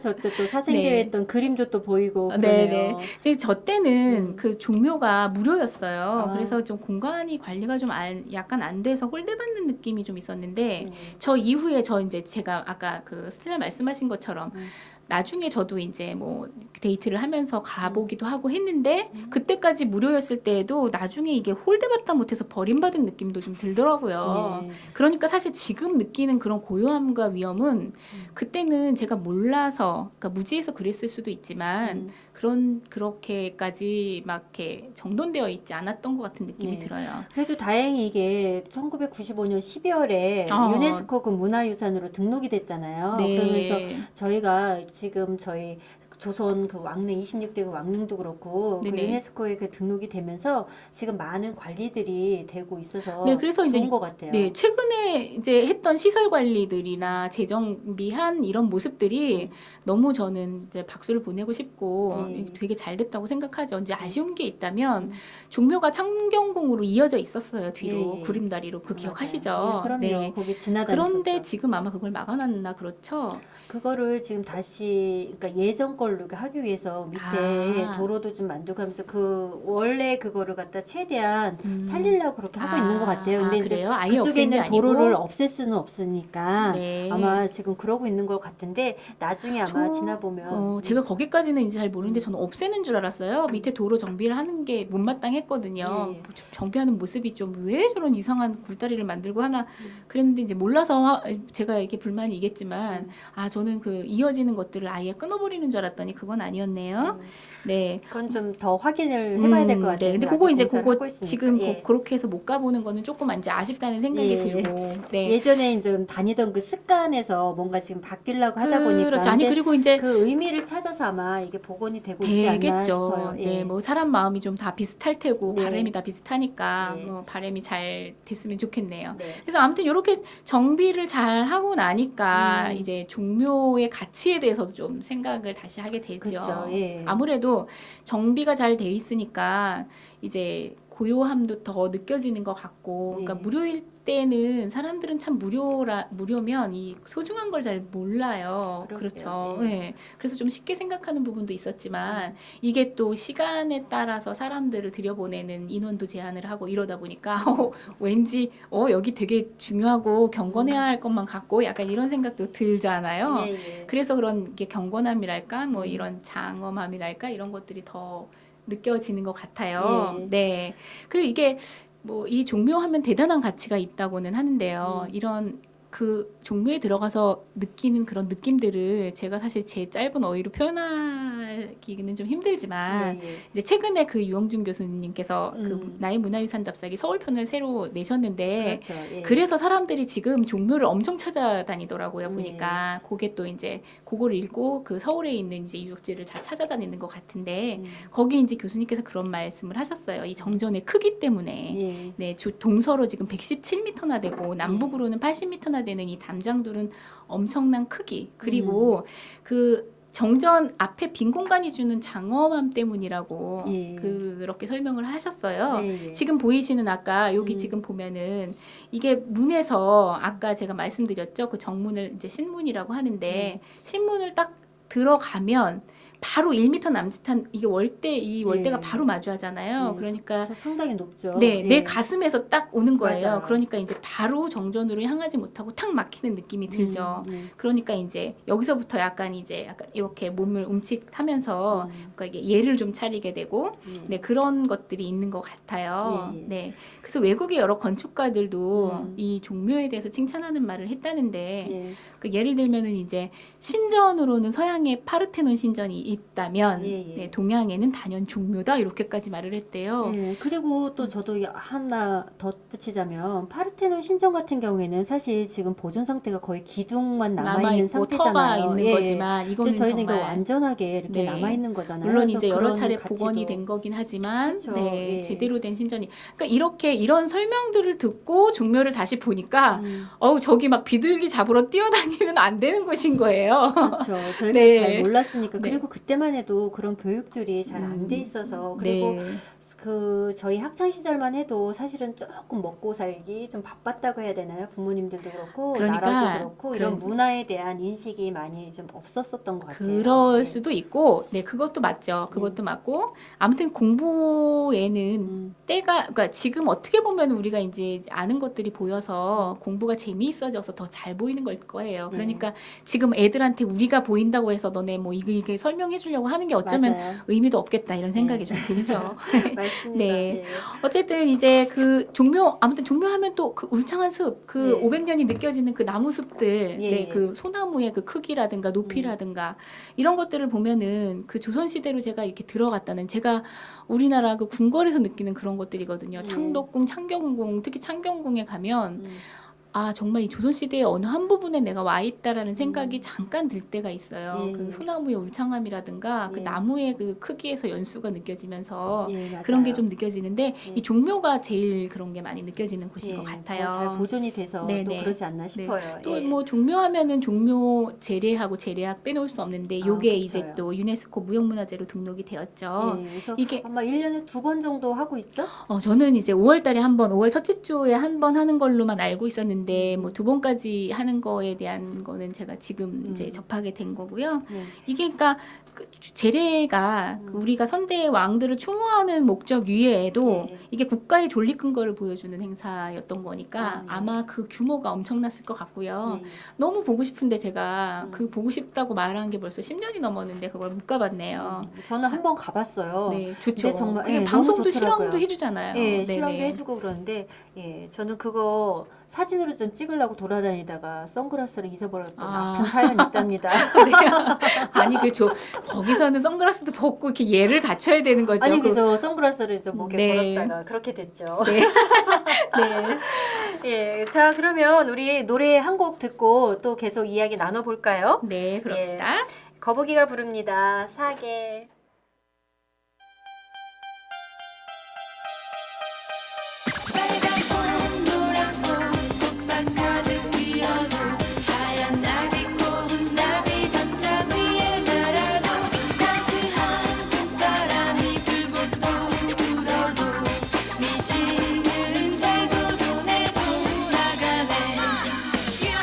저때 또 사생대회 네. 했던 그림도 또 보이고 네네. 그러네요. 이제 저 때는 그 종묘가 무료였어요. 아. 그래서 좀 공간이 관리가 좀 약간 안 돼서 홀대받는 느낌이 좀 있었는데 음. 저 이후에 저 이제 제가 아까 그 스텔라 말씀하신 것처럼 나중에 저도 이제 뭐 데이트를 하면서 가보기도 하고 했는데 그때까지 무료였을 때에도 나중에 이게 홀대받다 못해서 버림받은 느낌도 좀 들더라고요. 예. 그러니까 사실 지금 느끼는 그런 고요함과 위험은 그때는 제가 몰라서 그러니까 무지해서 그랬을 수도 있지만 그렇게까지 막 이렇게 정돈되어 있지 않았던 것 같은 느낌이 네. 들어요. 그래도 다행히 이게 1995년 12월에 유네스코 그 문화유산으로 등록이 됐잖아요. 그러면서 저희가 지금 저희 조선 그 왕릉 26대 그 왕릉도 그렇고 그 네네. 유네스코에 그 등록이 되면서 지금 많은 관리들이 되고 있어서 네, 그래서 이제 좋은 것 같아요. 네, 최근에 이제 했던 시설 관리들이나 재정비한 이런 모습들이 너무 저는 이제 박수를 보내고 싶고 네. 되게 잘 됐다고 생각하죠. 이제 아쉬운 게 있다면 음. 종묘가 창경궁으로 이어져 있었어요. 뒤로 예, 예. 구름다리로 그 기억하시죠? 맞아요. 예, 그럼요. 네. 거기 지나다녔었죠. 그런데 지금 아마 그걸 막아놨나 그렇죠? 그거를 지금 다시 그러니까 예전 걸로 이렇게 하기 위해서 밑에 아. 도로도 좀 만들고 하면서 그 원래 그거를 갖다 최대한 음. 살리려고 그렇게 하고 있는 것 같아요. 근데 이제 그래요? 아예 그쪽에 없앤 게 있는 아니고? 도로를 없앨 수는 없으니까 네. 아마 지금 그러고 있는 것 같은데 나중에 아마 저- 지나보면 제가 거기까지는 이제 잘 모르는데 저는 없애는 줄 알았어요. 밑에 도로 정비를 하는 게 못마땅했거든요. 예. 뭐 정비하는 모습이 좀 왜 저런 이상한 굴다리를 만들고 하나 그랬는데 이제 몰라서 제가 이게 불만이 있겠지만 저는 그 이어지는 것들을 아예 끊어버리는 줄 알았더니 그건 아니었네요. 네. 그건 좀 더 확인을 해봐야 될 것 같아요. 네, 근데 아직 그거 이제 공사를 그거 하고 있으니까. 지금 예. 그렇게 해서 못 가보는 거는 조금 이제 아쉽다는 생각이 예. 들고. 네. 예전에 이제 다니던 그 습관에서 뭔가 지금 바뀌려고 하다 보니까 그렇죠. 아니 근데 그리고 이제 그 의미를 찾아서 아마 이게 복원이 되고 있지 않나 되겠죠. 싶어요. 예. 네, 뭐 사람 마음이 좀 다 비슷할 테고 네. 바람이 다 비슷하니까 네. 뭐 바람이 잘 됐으면 좋겠네요. 네. 그래서 아무튼 이렇게 정비를 잘 하고 나니까 이제 종묘의 가치에 대해서도 좀 생각을 다시 하게 되죠. 그렇죠. 예. 아무래도 정비가 잘 돼 있으니까 이제 고요함도 더 느껴지는 것 같고, 그러니까 네. 무료일 때는 사람들은 참 무료면 이 소중한 걸 잘 몰라요. 그러게요. 그렇죠. 네. 네. 그래서 좀 쉽게 생각하는 부분도 있었지만 이게 또 시간에 따라서 사람들을 들여보내는 인원도 제한을 하고 이러다 보니까 왠지 여기 되게 중요하고 경건해야 할 것만 같고 약간 이런 생각도 들잖아요. 예, 예. 그래서 그런 게 경건함이랄까 뭐 이런 장엄함이랄까 이런 것들이 더 느껴지는 것 같아요. 예. 네. 그리고 이게 뭐 이 종묘하면 대단한 가치가 있다고는 하는데요. 이런 그 종묘에 들어가서 느끼는 그런 느낌들을 제가 사실 제 짧은 어휘로 표현하기는 좀 힘들지만 네, 예. 이제 최근에 그 유영준 교수님께서 그 나의 문화유산 답사기 서울편을 새로 내셨는데 그렇죠. 예. 그래서 사람들이 지금 종묘를 엄청 찾아다니더라고요. 네. 보니까 그게 또 이제 그거를 읽고 그 서울에 있는 이제 유적지를 다 찾아다니는 것 같은데 거기 이제 교수님께서 그런 말씀을 하셨어요. 이 정전의 크기 때문에 예. 네, 동서로 지금 117m나 되고 남북으로는 80m나 되는 이 담장들은 엄청난 크기 그리고 그 정전 앞에 빈 공간이 주는 장엄함 때문이라고 예. 그렇게 설명을 하셨어요. 예, 예. 지금 보이시는 아까 여기 지금 보면은 이게 문에서 아까 제가 말씀드렸죠. 그 정문을 이제 신문이라고 하는데 신문을 딱 들어가면 바로 1m 남짓한 이게 이 월대가 예. 바로 마주하잖아요. 예. 그러니까 그래서 상당히 높죠. 네, 예. 내 가슴에서 딱 오는 거예요. 맞아요. 그러니까 이제 바로 정전으로 향하지 못하고 탁 막히는 느낌이 들죠. 그러니까 이제 여기서부터 약간 이렇게 몸을 움찔하면서 그러니까 이게 예를 좀 차리게 되고 네, 그런 것들이 있는 것 같아요. 예, 예. 네. 그래서 외국의 여러 건축가들도 이 종묘에 대해서 칭찬하는 말을 했다는데 예. 그 예를 들면은 이제 신전으로는 서양의 파르테논 신전이 있다면 예, 예. 네, 동양에는 단연 종묘다 이렇게까지 말을 했대요. 예, 그리고 또 저도 하나 덧붙이자면 파르테논 신전 같은 경우에는 사실 지금 보존 상태가 거의 기둥만 남아있는 남아있고 상태잖아요. 터가 있는 예. 거지만 이거는 근데 저희는 이거 정말 완전하게 이렇게 네. 남아있는 거잖아요. 물론 그래서 이제 여러 그런 차례 가치도- 복원이 된 거긴 하지만 그렇죠. 네, 예. 제대로 된 신전이 그러니까 이런 설명들을 듣고 종묘를 다시 보니까 저기 막 비둘기 잡으러 뛰어다니면 안 되는 곳인 거예요. 그렇죠. 저희는 네. 잘 몰랐으니까. 네. 그리고 그때만 해도 그런 교육들이 잘 안 돼 있어서 그리고 네. 그 저희 학창 시절만 해도 사실은 조금 먹고 살기 좀 바빴다고 해야 되나요? 부모님들도 그렇고 그러니까 나라도 그렇고 이런 그런- 문화에 대한 인식이 많이 좀 없었었던 것 같아요. 그럴 네. 수도 있고, 네, 그것도 맞죠. 그것도 맞고, 아무튼 공부에는 그러니까 지금 어떻게 보면 우리가 이제 아는 것들이 보여서 공부가 재미있어져서 더 잘 보이는 걸 거예요. 그러니까 지금 애들한테 우리가 보인다고 해서 너네 뭐 이게 설명해 주려고 하는 게 어쩌면 맞아요. 의미도 없겠다 이런 생각이 좀 들죠. 맞습니다. 네. 네. 어쨌든 이제 그 아무튼 종묘하면 또 그 울창한 숲, 그 네. 500년이 느껴지는 그 나무 숲들, 예. 네, 그 소나무의 그 크기라든가 높이라든가 이런 것들을 보면은 그 조선시대로 제가 이렇게 들어갔다는 제가 우리나라 그 궁궐에서 느끼는 그런 것들이거든요. 창덕궁, 창경궁, 특히 창경궁에 가면 아, 정말 이 조선시대의 어느 한 부분에 내가 와 있다라는 생각이 잠깐 들 때가 있어요. 예. 그 소나무의 울창함이라든가 그 예. 나무의 그 크기에서 연수가 느껴지면서 예, 맞아요. 그런 게 좀 느껴지는데 예. 이 종묘가 제일 그런 게 많이 느껴지는 곳인 것 더 같아요. 잘 보존이 돼서 또 네네. 그러지 않나 싶어요. 또 예. 뭐 종묘하면은 종묘 재래하고 재래학 빼놓을 수 없는데 아, 요게 이제 그렇죠. 또 유네스코 무형문화재로 등록이 되었죠. 예, 그래서 이게 아마 1년에 2번 정도 하고 있죠? 저는 이제 5월 달에 한 번, 5월 첫째 주에 한 번 하는 걸로만 알고 있었는데 뭐 2번까지 하는 거에 대한 거는 제가 지금 이제 접하게 된 거고요. 네. 이게 그러니까 그 재래가 그 우리가 선대 왕들을 추모하는 목적 이외에도 네. 이게 국가의 존립 근거를 보여주는 행사였던 거니까 아, 네. 아마 그 규모가 엄청났을 것 같고요. 네. 너무 보고 싶은데 제가 음. 그 보고 싶다고 말한 게 벌써 10년이 넘었는데 그걸 못 가봤네요. 저는 한 번 가봤어요. 네, 좋죠. 근데 정말, 그게 예, 방송도 너무 좋더라고요. 실황도 해주잖아요. 예, 네네. 실험도 해주고 그러는데, 예, 저는 그거 사진으로 좀 찍으려고 돌아다니다가 선글라스를 잊어버렸던 아. 아픈 사연이 있답니다. 아니 거기서는 선글라스도 벗고 이렇게 예를 갖춰야 되는 거죠. 아니, 그래서 선글라스를 좀 목에 네. 걸었다가 그렇게 됐죠. 네. 네. 예, 자, 그러면 우리 노래 한 곡 듣고 또 계속 이야기 나눠볼까요? 네, 그럽시다. 거북이가 부릅니다. 사계. 빨간 꽃 노란 꽃 꽃밭 가득 피어도 하얀 나비꽃 나비 담장 위에 날아도 따스한 봄바람이 불고 또 불어도 미싱은 잘도 돈에 돌아가네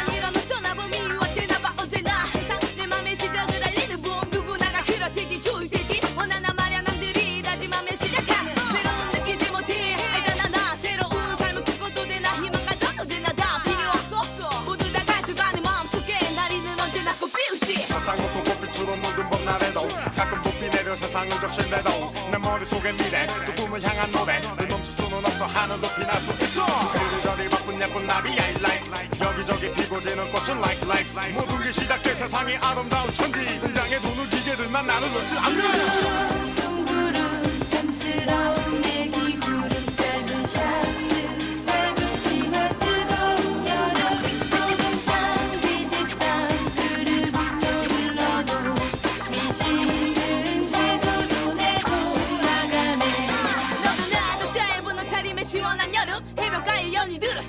이런 어쩌나 봄이 왔대나봐 언제나 항상 내 맘의 시작을 알리는 봄 누구나가 그렇듯이 좋을 테지 원하나 마냥 남들이 다짐하며 시작하는 새로운 느끼지 못해 알잖아 나 새로운 삶을 꿈꿔도 되나 희망 가져도 되나 다 필요 없어 모두 다 가져가는 마음속에 나리는 언제나 꽃 피우지 세상은 또 꽃빛으로 물든 봄날에도 가끔 봄비 내려 세상을 적신데도 내 머릿속에 미래 또 꿈을 향한 노래 늘 멈출 수는 없어 하늘 높이 날 수 있어 이리저리 바쁜 예쁜 나비 I like 여기저기 피고 지는 꽃은 like life 모든 게 시작돼 세상이 아름다운 천지 등장에 도는 기계들만 나를 놓지 않네 송구름 탐스러운 애기 구름 짧은 샤스 짧은 치마 뜨거운 여름 조금 땀 비집땀 흐르고 또 흘러도 미싱은 잘도 돈에 돌아가네 너도 나도 짧은 옷차림에 시원한 여름 해변가의 연희들은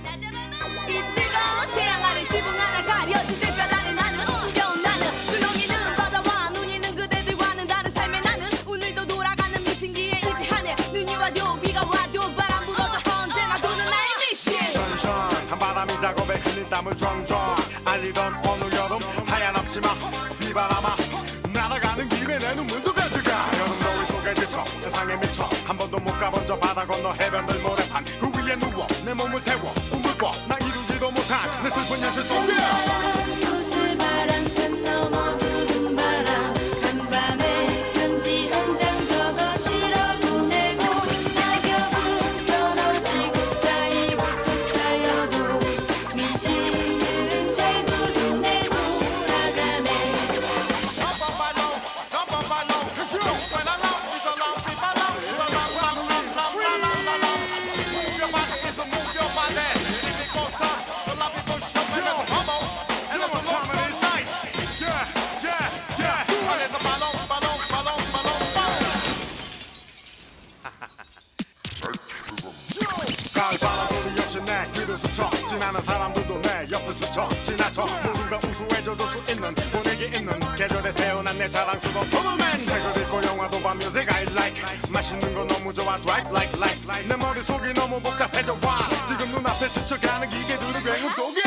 이 뜨거운 태양 아래 지붕 하나 가려진 대뼈 아래 나는 겨운 나는 조용히는 바다와 눈이 있는 그대들과는 다른 삶의 나는 오늘도 돌아가는 미신기에 의지하네 눈이 와도 비가 와도 바람 불어도 언제나 도는 나의 미신 션션 한바람이 작업에 흘린 땀을 쫙쫙 알리던 어느 여름 하얀 앞치마 비바람아 날아가는 김에 내 눈물도 가져가 여름 더위 속에 지쳐 세상에 미쳐 한 번도 못 가본 저 바다 건너 해변들 모래판 그 위에 누워 내 몸을 태워 꿈을 꿔나 이루지도 못한 내 슬픈 현실 속에 소슬바람 산 넘어 부른 바람 한밤에 편지 한 장 적어 실어 보내고 낙엽은 떨어지고 쌓이고 또 쌓여도 미신은 잘도 돈에 돌아가네 가을바람 소리 없이 내 귀를 스쳐 지나는 사람들도 내 옆을 스쳐 지나쳐 모두가 우수해져줄 수 있는 분위기 있는 계절에 태어난 내 자랑스러운 토너맨 책을 읽고 영화도 봐 music I like 맛있는 거 너무 좋아 drive like life 내 머릿속이 너무 복잡해져 와 지금 눈앞에 스쳐가는 기계들은 굉음 속에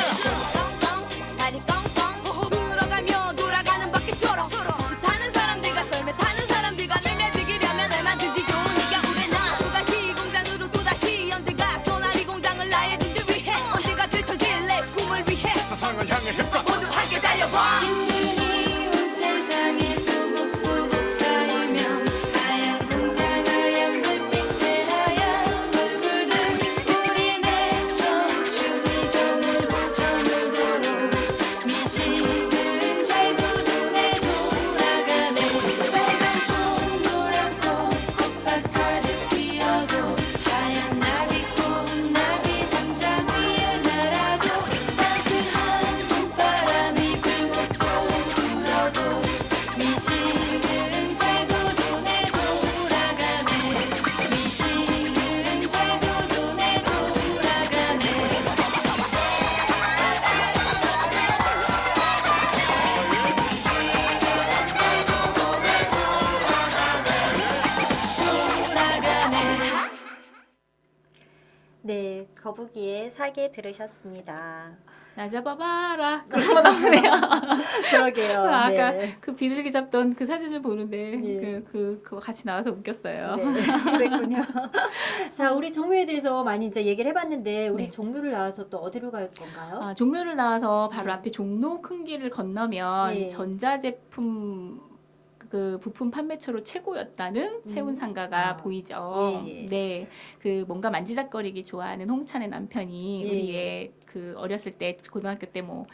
뻥뻥 다리 뻥뻥 불어가며 돌아가는 바퀴처럼 타는 사람들과 썰매 타는 사람들과 내며 즐기려면 얼마든지 좋으니까 우리나 또다시 공장으로 또다시 언젠가 또나리 공장을 나의 눈들 위해 언젠가 펼쳐질래 꿈을 위해 세상을 향해 힘껏 모두 함께 달려봐 힘든이 온 세상에 소복소복 쌓이면 하얀 공장 하얀 불빛의 하얀 얼굴들 우리 내 청춘이 저물고 사게 들으셨습니다. 나 잡아봐라. 그런 거 나오네요. 그러게요. 아까 네. 그 비둘기 잡던 그 사진을 보는데 예. 그거 같이 나와서 웃겼어요. 네, 그랬군요. 자, 우리 종묘에 대해서 많이 이제 얘기를 해봤는데 우리 네. 종묘를 나와서 또 어디로 갈 건가요? 아, 종묘를 나와서 바로 네. 앞에 종로 큰 길을 건너면 예. 전자제품 그 부품 판매처로 최고였다는 세운상가가 아. 보이죠. 예, 예. 네, 그 뭔가 만지작거리기 좋아하는 홍찬의 남편이 예. 우리의 그 어렸을 때 고등학교 때 뭐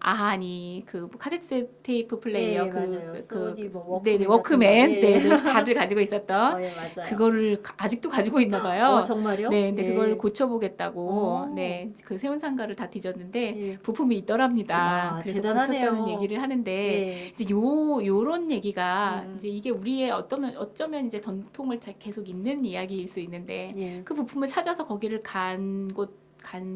아하니 그 카세트 테이프 플레이어 예, 맞아요. 소니 뭐 네네 워크맨 워크맨 같은 거. 예. 네, 다들 가지고 있었던 예, 맞아요. 그거를 아직도 가지고 있나 봐요. 정말요? 네, 근데 예. 그걸 고쳐보겠다고 오. 네, 그 세운상가를 다 뒤졌는데 예. 부품이 있더랍니다. 와, 그래서 대단하네요. 고쳤다는 얘기를 하는데 예. 이제 요런 얘기가 음. 이제 이게 우리의 어쩌면 이제 전통을 계속 잇는 이야기일 수 있는데 예. 그 부품을 찾아서 거기를 간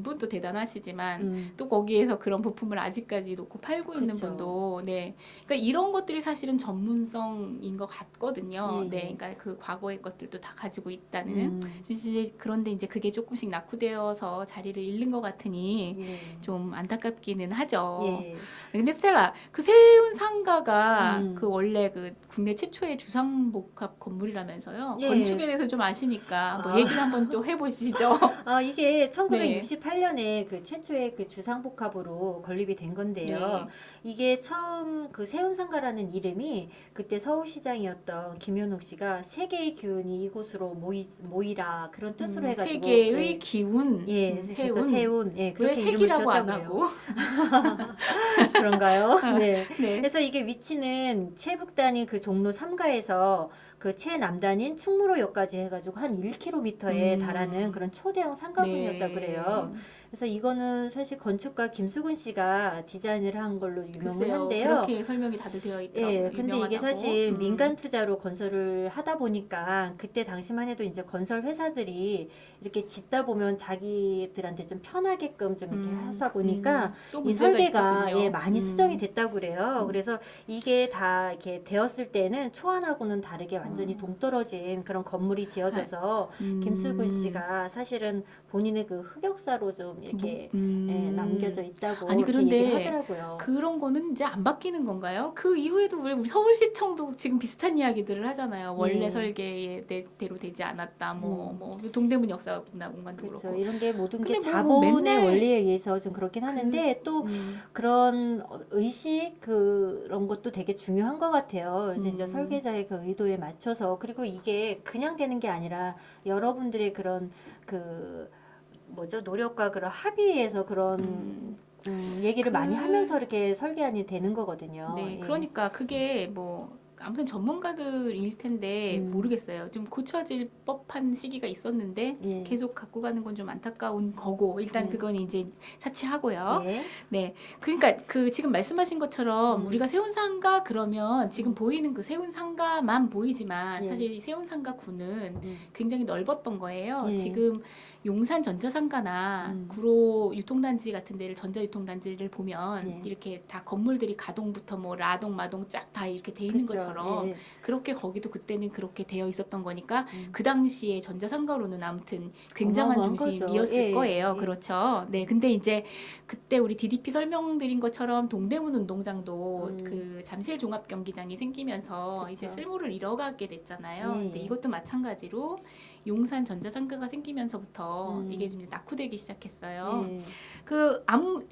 분도 대단하시지만 또 또 거기에서 그런 부품을 아직까지 놓고 팔고 있는 그쵸. 분도 네 그러니까 이런 것들이 사실은 전문성인 것 같거든요. 예. 네, 그러니까 그 과거의 것들도 다 가지고 있다는. 그런데 이제 그게 조금씩 낙후되어서 자리를 잃는 것 같으니 예. 좀 안타깝기는 하죠. 예. 근데 스텔라 그 세운상가가 음. 그 원래 그 국내 최초의 주상복합 건물이라면서요. 예. 건축에 대해서 좀 아시니까 뭐 아. 얘기를 한번 또 해보시죠. 아, 이게 네. 1968년에 그 최초의 그 주상복합으로 건립이 된 건데요. 네. 이게 처음 그 세운상가라는 이름이 그때 서울시장이었던 김현옥 씨가 세계의 기운이 이곳으로 모이라 그런 뜻으로 해가지고 세계의 기운, 예, 그래서 세운. 세운 예, 왜 그렇게 이름을 색이라고 안 지었다고 해요. 하고? 그런가요? 네. 네. 그래서 이게 위치는 최북단인 그 종로 3가에서 그 최남단인 충무로역까지 해가지고 한 1km에 달하는 그런 초대형 상가군이었다 그래요. 그래서 이거는 사실 건축가 김수근 씨가 디자인을 한 걸로 유명을 글쎄요, 한데요. 그렇게 설명이 다들 되어 있더라고요. 예, 근데 이게 유명하다고. 사실 민간 투자로 건설을 하다 보니까 그때 당시만 해도 이제 건설 회사들이 이렇게 짓다 보면 자기들한테 좀 편하게끔 좀 이렇게 하다 보니까 좀 이 문제가 설계가 있었군요. 예, 많이 수정이 됐다고 그래요. 그래서 이게 다 이렇게 되었을 때는 초안하고는 다르게 완전히 동떨어진 그런 건물이 지어져서 김수근 씨가 사실은 본인의 그 흑역사로 좀 이렇게 예, 남겨져 있다고 아니, 이렇게 그런데 얘기를 하더라고요. 그런 거는 이제 안 바뀌는 건가요? 그 이후에도 우리 서울시청도 지금 비슷한 이야기들을 하잖아요. 원래 예. 설계의 대로 되지 않았다. 뭐 동대문 역사공간도 그렇죠. 그렇고. 이런 게 모든 게 근데 뭐 자본의 맨날 원리에 의해서 좀 그렇긴 하는데 또 그런 의식 그런 것도 되게 중요한 것 같아요. 그래서 이제 설계자의 그 의도에 맞춰서 그리고 이게 그냥 되는 게 아니라 여러분들의 그런 그 뭐죠 노력과 그런 합의에서 그런 얘기를 많이 하면서 이렇게 설계안이 되는 거거든요. 네, 예. 그러니까 그게 뭐 아무튼 전문가들일 텐데 모르겠어요. 좀 고쳐질 법한 시기가 있었는데 예. 계속 갖고 가는 건 좀 안타까운 거고 일단 그건 이제 차치하고요. 예. 네, 그러니까 그 지금 말씀하신 것처럼 우리가 세운상가 그러면 지금 보이는 그 세운상가만 보이지만 예. 사실 이 세운상가구는 굉장히 넓었던 거예요. 예. 지금 용산 전자상가나 구로 유통단지 같은 데를 전자유통단지를 보면 예. 이렇게 다 건물들이 가동부터 뭐 라동 마동 쫙 다 이렇게 돼 있는 그쵸. 것처럼 예. 그렇게 거기도 그때는 그렇게 되어 있었던 거니까 그 당시에 전자상가로는 아무튼 굉장한 어마어마한 중심이었을 거죠. 예, 거예요. 예. 그렇죠. 네, 근데 이제 그때 우리 DDP 설명드린 것처럼 동대문 운동장도 그 잠실 종합 경기장이 생기면서 그쵸. 이제 쓸모를 잃어가게 됐잖아요. 예. 근데 이것도 마찬가지로 용산 전자상가가 생기면서부터 이게 좀 이제 낙후되기 시작했어요. 예.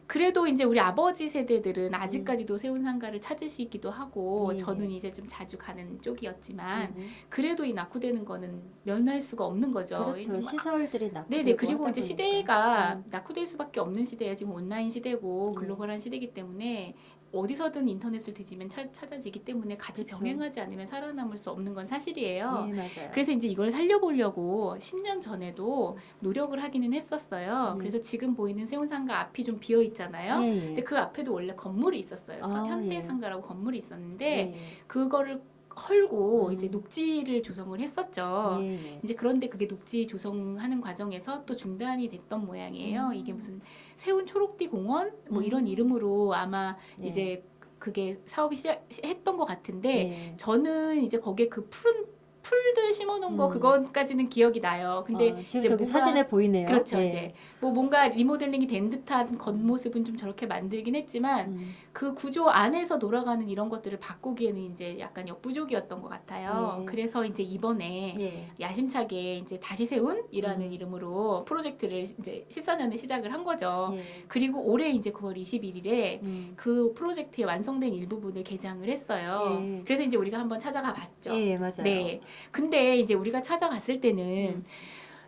그래도 이제 우리 아버지 세대들은 아직까지도 세운상가를 찾으시기도 하고 예. 저는 이제 좀 자주 가는 쪽이었지만 그래도 이 낙후되는 거는 면할 수가 없는 거죠. 그렇죠. 시설들이 낙후되고 네네. 그리고 하다 이제 보니까. 시대가 낙후될 수밖에 없는 시대예요. 지금 온라인 시대고 글로벌한 시대이기 때문에 어디서든 인터넷을 뒤지면 찾아지기 때문에 같이 그쵸. 병행하지 않으면 살아남을 수 없는 건 사실이에요. 예, 맞아요. 그래서 이제 이걸 살려보려고 10년 전에도 노력을 하기는 했었어요. 그래서 지금 보이는 세운상가 앞이 좀 비어 있잖아요. 예, 예. 근데 그 앞에도 원래 건물이 있었어요. 아, 현대상가라고 건물이 있었는데 예, 그거를 헐고 이제 녹지를 조성을 했었죠. 예, 예. 이제 그런데 그게 녹지 조성하는 과정에서 또 중단이 됐던 모양이에요. 이게 무슨 세운 초록띠 공원 뭐 이런 이름으로 아마 예. 이제 그게 사업이 했던 것 같은데 예. 저는 이제 거기에 그 푸른 풀들 심어놓은 거 그것까지는 기억이 나요. 근데 지금 이제 저기 뭔가 사진에 보이네요. 그렇죠. 예. 네. 뭐 뭔가 리모델링이 된 듯한 겉모습은 좀 저렇게 만들긴 했지만 그 구조 안에서 돌아가는 이런 것들을 바꾸기에는 이제 약간 역부족이었던 것 같아요. 예. 그래서 이제 이번에 예. 야심차게 이제 다시 세운이라는 이름으로 프로젝트를 이제 14년에 시작을 한 거죠. 예. 그리고 올해 이제 9월 21일에 음. 그 프로젝트의 완성된 일부분을 개장을 했어요. 예. 그래서 이제 우리가 한번 찾아가 봤죠. 예, 맞아요. 네. 근데 이제 우리가 찾아갔을 때는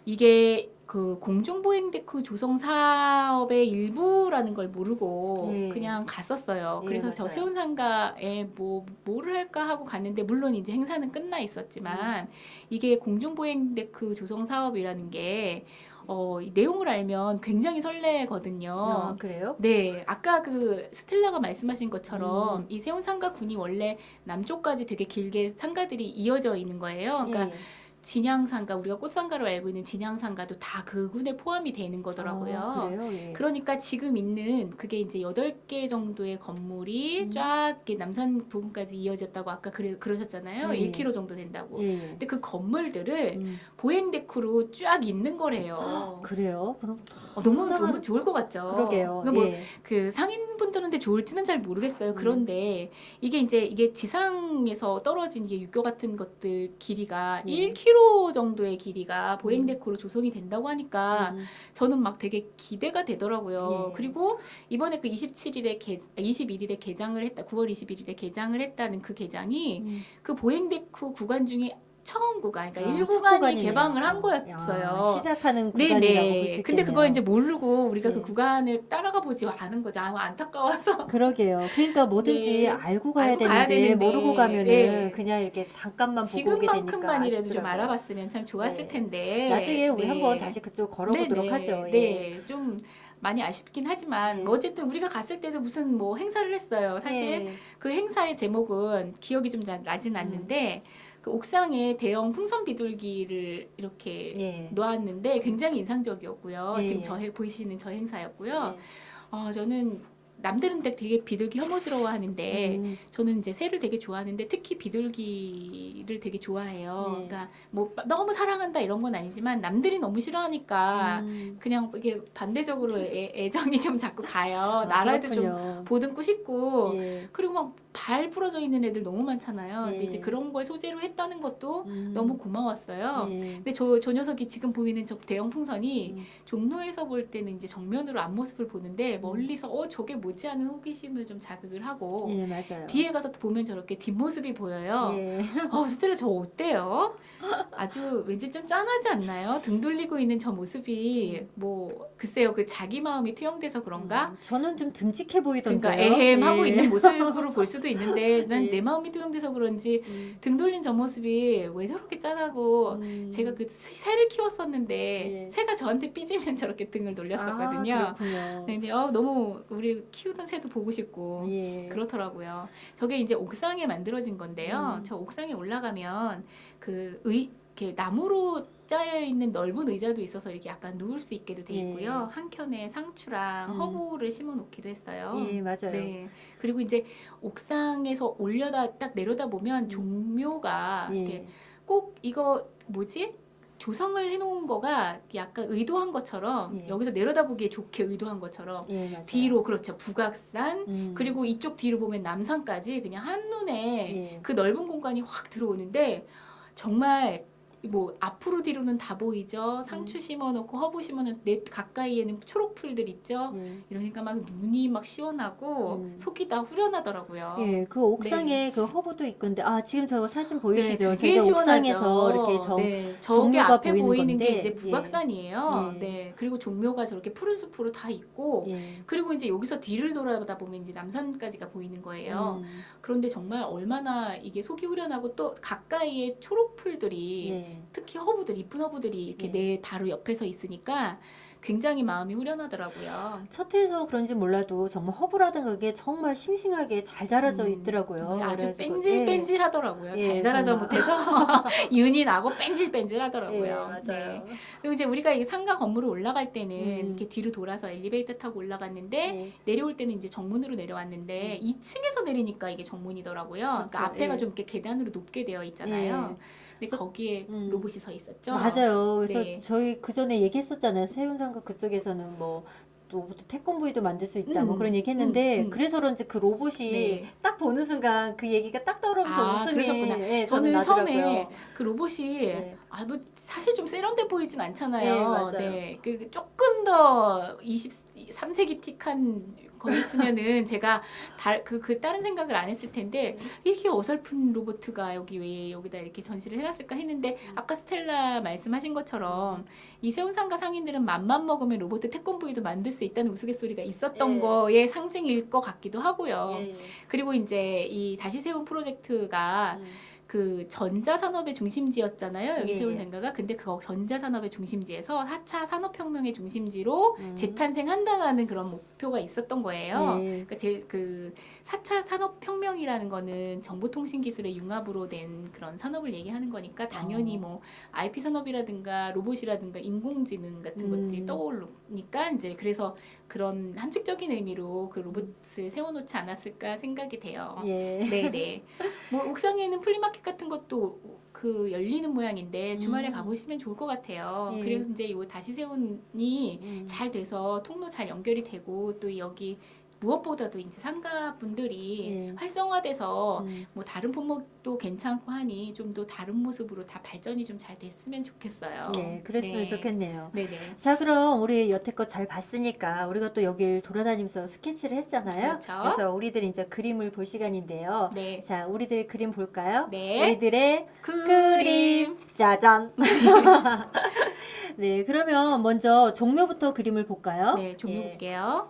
이게 그 공중보행데크 조성 사업의 일부라는 걸 모르고 예. 그냥 갔었어요. 예, 그래서 저 맞아요. 세운상가에 뭐를 할까 하고 갔는데 물론 이제 행사는 끝나 있었지만 이게 공중보행데크 조성 사업이라는 게 이 내용을 알면 굉장히 설레거든요. 그래요? 네, 아까 그 스텔라가 말씀하신 것처럼 이 세운상가 군이 원래 남쪽까지 되게 길게 상가들이 이어져 있는 거예요. 그러니까 예. 진양상가, 우리가 꽃상가로 알고 있는 진양상가도 다 그 군에 포함이 되는 거더라고요. 그래요? 예. 그러니까 지금 있는 그게 이제 8개 정도의 건물이 쫙 이렇게 남산 부근까지 이어졌다고 아까 그러셨잖아요. 예. 1km 정도 된다고. 예. 근데 그 건물들을 음. 보행데크로 쫙 있는 거래요. 그래요? 그럼 너무 상당한- 너무 좋을 것 같죠. 그러게요. 그러니까 뭐 예. 그 상인분들한테 좋을지는 잘 모르겠어요. 그런데 이게 지상에서 떨어진 이게 육교 같은 것들 길이가 예. 1km 정도의 길이가 보행데크로 조성이 된다고 하니까 음. 저는 막 되게 기대가 되더라고요. 예. 그리고 이번에 그 21일에 개장을 했다. 9월 21일에 개장을 했다는 그 개장이 그 보행데크 구간 중에 처음 구간, 그러니까 1구간이 구간이네요. 개방을 한 거였어요. 시작하는 구간이라고 볼 수 있겠네요. 근데 그걸 이제 모르고 우리가 네. 그 구간을 따라가 보지 않은 거죠. 안타까워서. 그러게요. 그러니까 뭐든지 네. 알고 가야 알고 가야 되는데 되는데. 모르고 가면은 네. 그냥 이렇게 잠깐만 보고 오게 되니까 지금만큼만이라도 좀 아쉽더라고요. 알아봤으면 참 좋았을 네. 텐데. 나중에 우리 네. 한번 다시 그쪽 걸어보도록 네네. 하죠. 예. 네, 좀 많이 아쉽긴 하지만 네. 뭐 어쨌든 우리가 갔을 때도 무슨 뭐 행사를 했어요. 사실 예. 그 행사의 제목은 기억이 좀 잘 나진 않는데 그 옥상에 대형 풍선 비둘기를 이렇게 예. 놓았는데 굉장히 인상적이었고요. 예. 지금 보이시는 저 행사였고요. 예. 저는 남들은 되게 비둘기 혐오스러워 하는데 저는 이제 새를 되게 좋아하는데 특히 비둘기를 되게 좋아해요. 네. 그러니까 뭐 너무 사랑한다 이런 건 아니지만 남들이 너무 싫어하니까 그냥 이게 반대적으로 애정이 좀 자꾸 가요. 나라도 좀 그렇군요. 보듬고 싶고 예. 그리고 막 발 부러져 있는 애들 너무 많잖아요. 근데 예. 이제 그런 걸 소재로 했다는 것도 너무 고마웠어요. 예. 근데 저 녀석이 지금 보이는 저 대형 풍선이 음. 종로에서 볼 때는 이제 정면으로 앞모습을 보는데 멀리서 저게 뭐지 하는 호기심을 좀 자극을 하고 예, 맞아요. 뒤에 가서 보면 저렇게 뒷모습이 보여요. 예. 스텔라 저 어때요? 아주 왠지 좀 짠하지 않나요? 등 돌리고 있는 저 모습이 뭐 글쎄요 그 자기 마음이 투영돼서 그런가? 저는 좀 듬직해 보이던데요. 그러니까 에헴하고 예. 있는 모습으로 볼 수도 있는데 난 예. 내 마음이 투영돼서 그런지 등 돌린 저 모습이 왜 저렇게 짠하고 제가 그 새를 키웠었는데 예. 새가 저한테 삐지면 저렇게 등을 돌렸었거든요. 아, 그렇군요. 근데 너무 우리 키우던 새도 보고 싶고 예. 그렇더라고요. 저게 이제 옥상에 만들어진 건데요. 저 옥상에 올라가면 이렇게 나무로 짜여 있는 넓은 의자도 있어서 이렇게 약간 누울 수 있게도 돼 있고요. 한 켠에 상추랑 허브를 심어 놓기도 했어요. 예, 맞아요. 네. 그리고 이제 옥상에서 딱 내려다 보면 종묘가 예. 이렇게 꼭 이거 뭐지? 조성을 해놓은 거가 약간 의도한 것처럼 예. 여기서 내려다보기에 좋게 의도한 것처럼 예, 맞아요. 뒤로 그렇죠 북악산 그리고 이쪽 뒤로 보면 남산까지 그냥 한눈에 예. 그 넓은 공간이 확 들어오는데 정말 뭐 앞으로 뒤로는 다 보이죠. 상추 심어놓고 허브 심어놓고 내 가까이에는 초록풀들 있죠. 예. 이러니까 막 눈이 막 시원하고 속이 다 후련하더라고요. 예, 그 옥상에 그 허브도 있고 근데 지금 저 사진 보이시죠? 네, 되게 저희가 옥상에서 시원하죠. 이렇게 저게 종묘가 앞에 보이는 보이는 건데, 게 이제 북악산이에요. 예. 네, 그리고 종묘가 저렇게 푸른 숲으로 다 있고, 예. 그리고 이제 여기서 뒤를 돌아다 보면 이제 남산까지가 보이는 거예요. 그런데 정말 얼마나 이게 속이 후련하고 또 가까이에 초록풀들이 예. 특히 허브들 이쁜 허브들이 이렇게 예. 내 바로 옆에서 있으니까 굉장히 마음이 후련하더라고요. 첫 해서 그런지 몰라도 정말 허브라든가 그게 정말 싱싱하게 잘 자라져 있더라고요. 아주 그래가지고, 뺀질뺀질하더라고요. 예, 잘 자라다 정말. 못해서 윤이 나고 뺀질뺀질하더라고요. 예, 맞아요. 네. 그리고 이제 우리가 이 상가 건물을 올라갈 때는 음. 이렇게 뒤로 돌아서 엘리베이터 타고 올라갔는데 예. 내려올 때는 이제 정문으로 내려왔는데 2층에서 내리니까 이게 정문이더라고요. 그러니까 그렇죠. 앞에가 예. 좀 이렇게 계단으로 높게 되어 있잖아요. 근데 거기에 로봇이 서 있었죠. 맞아요. 그래서 네. 저희 그 전에 얘기했었잖아요. 세운상가 그쪽에서는 뭐 로봇 태권브이도 만들 수 있다 뭐 그런 얘기했는데 그래서 그런지 그 로봇이 네. 딱 보는 순간 그 얘기가 딱 떠오르면서 웃음이 그러셨구나. 예, 저는 나더라고요. 처음에 그 로봇이 네. 뭐 사실 좀 세련돼 보이진 않잖아요. 네, 맞아요. 네, 그 조금 더 23세기 틱한 거였으면은 제가 그 다른 생각을 안 했을 텐데 이렇게 어설픈 로봇가 여기 왜 여기다 이렇게 전시를 해놨을까 했는데 아까 스텔라 말씀하신 것처럼 이 세운상가 상인들은 맘만 먹으면 로봇 태권브이도 만들 수 있다는 우스갯소리가 있었던 예. 거의 상징일 것 같기도 하고요. 예, 예. 그리고 이제 이 다시 세운 프로젝트가 그 전자산업의 중심지였잖아요. 여기 예, 세운 예. 생가가. 근데 그 전자산업의 중심지에서 4차 산업혁명의 중심지로 음. 재탄생한다는 그런 목표가 있었던 거예요. 예. 그러니까 그 4차 산업혁명이라는 거는 정보통신 기술의 융합으로 된 그런 산업을 얘기하는 거니까 당연히 뭐 IP 산업이라든가 로봇이라든가 인공지능 같은 것들이 떠오르니까 이제 그래서 그런 함축적인 의미로 그 로봇을 세워놓지 않았을까 생각이 돼요. 예. 네네. 뭐 옥상에는 플리마켓 같은 것도 그 열리는 모양인데 주말에 가보시면 좋을 것 같아요. 예. 그래서 이제 이 다시 세운이 잘 돼서 통로 잘 연결이 되고 또 여기 무엇보다도 이제 상가분들이 예. 활성화돼서 뭐 다른 품목도 괜찮고 하니 좀 더 다른 모습으로 다 발전이 좀 잘 됐으면 좋겠어요. 네, 그랬으면 네. 좋겠네요. 네네. 자, 그럼 우리 여태껏 잘 봤으니까 우리가 또 여길 돌아다니면서 스케치를 했잖아요. 그렇죠. 그래서 우리들 이제 그림을 볼 시간인데요. 네. 자, 우리들 그림 볼까요? 네. 우리들의 그림. 짜잔. 네, 그러면 먼저 종묘부터 그림을 볼까요? 네, 종류 예. 볼게요.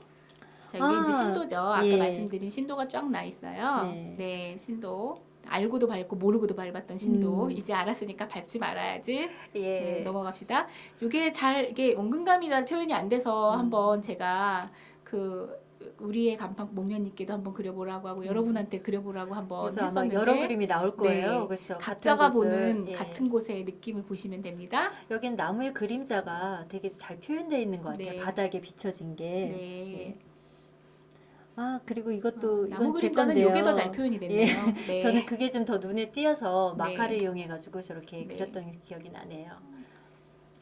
자, 이게 이제 신도죠. 아까 예. 말씀드린 신도가 쫙 나 있어요. 네. 네, 신도. 알고도 밟고 모르고도 밟았던 신도. 이제 알았으니까 밟지 말아야지. 예. 네, 넘어갑시다. 이게 이게 원근감이 잘 표현이 안 돼서 한번 제가 그 우리의 간판 목련님께도 한번 그려보라고 하고 여러분한테 그려보라고 한번 그래서 아마 했었는데 여러 그림이 나올 거예요. 네. 그렇죠. 각자가 같은 곳을. 보는 예. 같은 곳의 느낌을 보시면 됩니다. 여긴 나무의 그림자가 되게 잘 표현되어 있는 것 같아요. 네. 바닥에 비춰진 게. 네. 아, 그리고 이것도 나무 이건 제 그림자는 건데요. 이게 더 잘 표현이 됐네요. 네. 저는 그게 좀 더 눈에 띄어서 네. 마카를 이용해가지고 저렇게 네. 그렸던 기억이 나네요.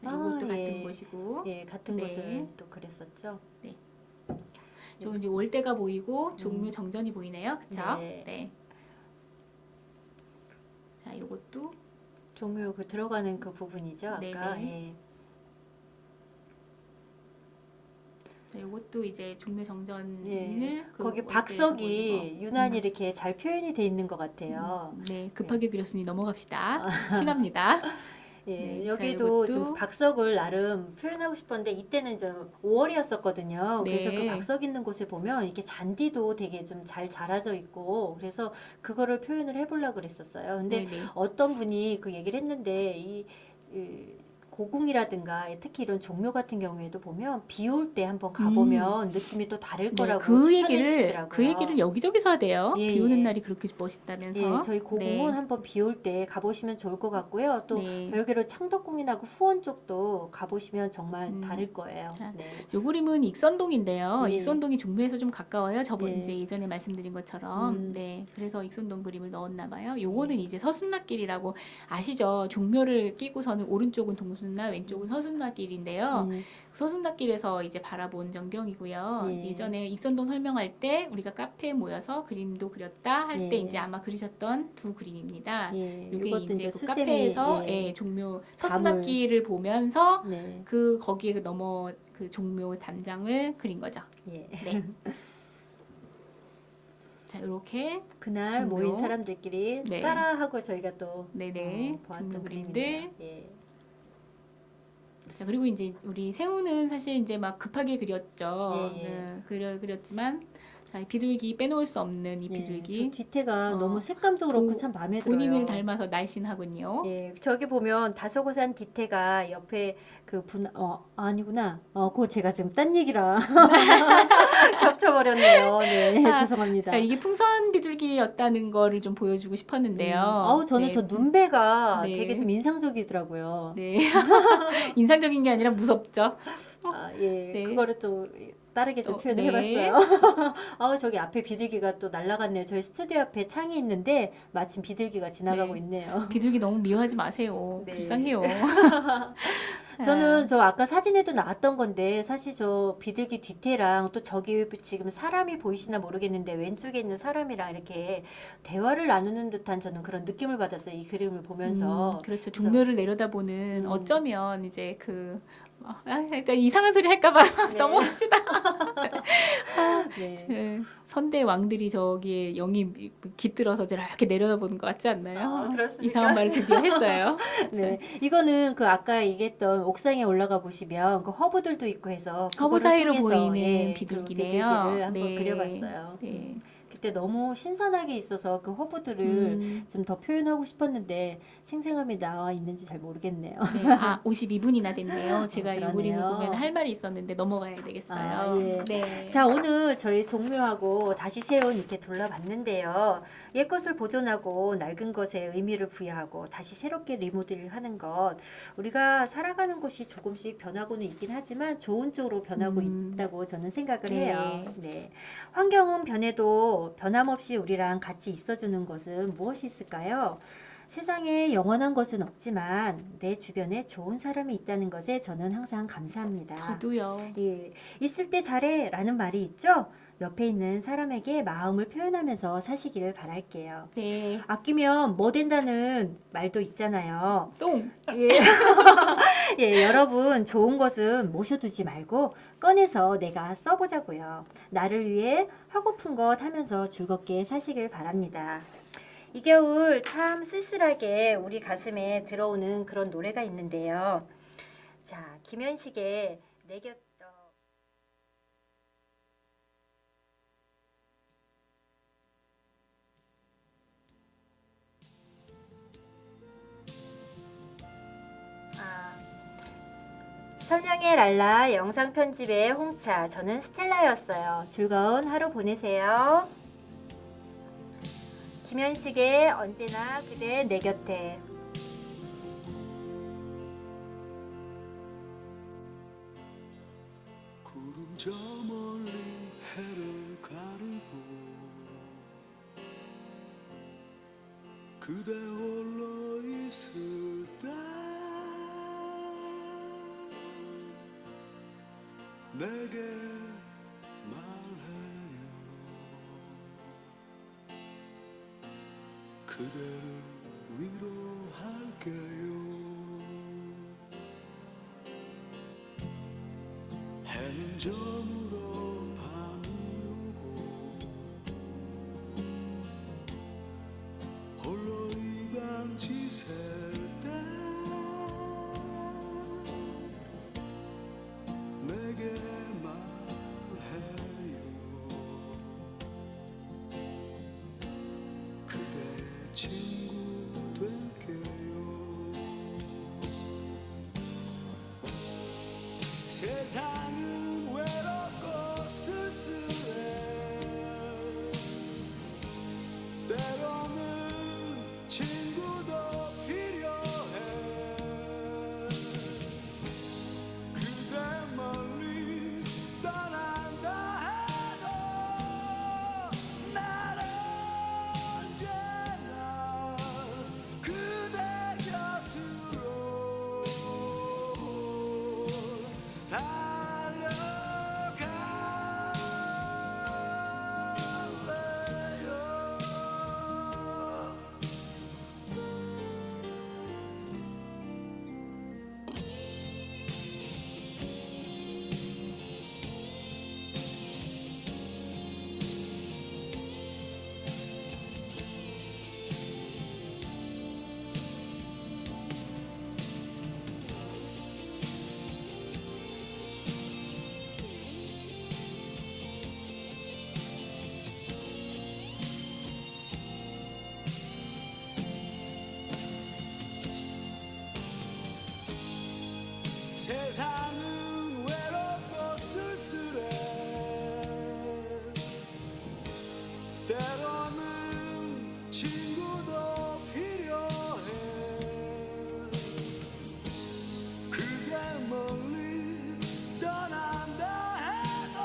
이것도 아, 예. 같은 곳이고 예, 같은 네. 곳을 또 그렸었죠. 저 이제 올대가 보이고 종묘 정전이 보이네요. 그렇죠? 네. 네. 자, 요것도 종묘 그 들어가는 그 부분이죠. 아까. 네네. 예. 자, 요것도 이제 종묘 정전을 예. 그 거기 올대에서 박석이 보이는 거. 유난히 이렇게 잘 표현이 돼 있는 것 같아요. 네, 급하게 그렸으니 넘어갑시다. 티납니다. 예, 네, 여기도 자, 좀 이것도 박석을 나름 표현하고 싶었는데 이때는 좀 5월이었었거든요. 그래서 네. 그 박석 있는 곳에 보면 이렇게 잔디도 되게 좀 잘 자라져 있고 그래서 그거를 표현을 해보려고 그랬었어요. 근데 네네. 어떤 분이 그 얘기를 했는데 이 고궁이라든가 특히 이런 종묘 같은 경우에도 보면 비 올 때 한번 가보면 느낌이 또 다를 네, 거라고 그 추천해 얘기를 주시더라고요. 여기저기서 하대요. 예, 비 오는 예. 날이 그렇게 멋있다면서. 예, 저희 고궁은 네. 한번 비 올 때 가보시면 좋을 것 같고요. 또 네. 별개로 창덕궁이나고 후원 쪽도 가보시면 정말 다를 거예요. 자, 네. 요 그림은 익선동인데요. 예. 익선동이 종묘에서 좀 가까워요. 저번 예. 이제 예전에 말씀드린 것처럼. 네. 그래서 익선동 그림을 넣었나 봐요. 요거는 이제 서순례길이라고 아시죠? 종묘를 끼고서는 오른쪽은 동순례, 왼쪽은 서순례길인데요. 서순례길에서 이제 바라본 전경이고요. 예. 예전에 익선동 설명할 때 우리가 카페에 모여서 그림도 그렸다 할 때 예. 이제 아마 그리셨던 두 그림입니다. 예, 요게 이것도 이제 그 수세미, 카페에서 예. 예, 종묘 담을. 서순례길을 보면서 네. 그 거기에 그 종묘 담장을 그린 거죠. 예. 네. 자, 이렇게 그날 종묘. 모인 사람들끼리 네. 따라하고 저희가 또 네네 보았던 종묘 그림들. 그림들. 예. 자, 그리고 이제 우리 새우는 사실 이제 막 급하게 그렸죠. 예, 예. 네, 그렸지만 자, 이 비둘기 빼놓을 수 없는 이 예, 비둘기 저 뒤태가 어, 너무 색감도 그렇고 보- 참 마음에 본인을 들어요. 닮아서 날씬하군요. 예, 저기 보면 다소고산 뒤태가 옆에 그 아니구나. 그거 제가 지금 딴 얘기라 겹쳐버렸네요. 네, 아, 죄송합니다. 자, 이게 풍선 비둘기였다는 거를 좀 보여주고 싶었는데요. 아우 저는 네. 저 눈배가 네. 되게 좀 인상적이더라고요. 네. 인상적인 게 아니라 무섭죠. 아, 예, 네. 그거를 또 다르게 좀 표현을 네. 해봤어요. 저기 앞에 비둘기가 또 날아갔네요. 저희 스튜디오 앞에 창이 있는데 마침 비둘기가 지나가고 네. 있네요. 비둘기 너무 미워하지 마세요. 네. 불쌍해요. 저는 저 아까 사진에도 나왔던 건데 사실 저 비둘기 뒤태랑 또 저기 지금 사람이 보이시나 모르겠는데 왼쪽에 있는 사람이랑 이렇게 대화를 나누는 듯한 저는 그런 느낌을 받았어요. 이 그림을 보면서. 그렇죠. 종묘를 내려다보는 음. 어쩌면 이제 일단 이상한 소리 할까봐 네. 넘어갑시다. 네. 그 선대 왕들이 저기에 영이 깃들어서 이렇게 내려다보는 것 같지 않나요? 그렇습니까? 이상한 말을 드디어 했어요. 네, 이거는 그 아까 얘기했던 옥상에 올라가 보시면 그 허브들도 있고 해서 허브 그거를 사이로 통해서, 보이는 예, 그 비둘기네요. 비둘기를 한번 네. 그려봤어요. 네. 그때 너무 신선하게 있어서 그 허브들을 음, 좀 더 표현하고 싶었는데 생생함이 나와 있는지 잘 모르겠네요. 네. 52분이나 됐네요. 제가 이 그러네요. 그림을 보면 할 말이 있었는데 넘어가야 되겠어요. 아, 예. 네. 자, 오늘 저희 종묘하고 다시 세운 이렇게 둘러봤는데요. 옛것을 보존하고 낡은 것에 의미를 부여하고 다시 새롭게 리모델링하는 것. 우리가 살아가는 곳이 조금씩 변하고는 있긴 하지만 좋은 쪽으로 변하고 있다고 저는 생각을 네. 해요. 네. 환경은 변해도 변함없이 우리랑 같이 있어주는 것은 무엇이 있을까요? 세상에 영원한 것은 없지만 내 주변에 좋은 사람이 있다는 것에 저는 항상 감사합니다. 저도요. 예, 있을 때 잘해 라는 말이 있죠? 옆에 있는 사람에게 마음을 표현하면서 사시기를 바랄게요. 네. 아끼면 뭐 된다는 말도 있잖아요. 똥. 예. 예, 여러분 좋은 것은 모셔두지 말고 꺼내서 내가 써보자고요. 나를 위해 하고픈 것 하면서 즐겁게 사시길 바랍니다. 이 겨울 참 쓸쓸하게 우리 가슴에 들어오는 그런 노래가 있는데요. 자, 김현식의 내 곁... 설명의 랄라 영상 편집의 홍차, 저는 스텔라였어요. 즐거운 하루 보내세요. 김현식의 언제나 그대 내 곁에. 구름 저 멀리 해를 가르고 그대 홀로 있을 때 내게 말해요. 그대를 위로할게요. 해는 저물어 밤이 오고 홀로 이방 지샐 때 내게 말해요. 그대의 친구 될게요. 세상은 외롭고 쓸쓸해. 때로는 친구도 필요해. 그대 멀리 떠난다 해도 난 언제나 그대 곁으로 달려갈래요. 세상은 외롭고 쓸쓸해. 때로는 친구도 필요해. 그대 멀리 떠난다 해도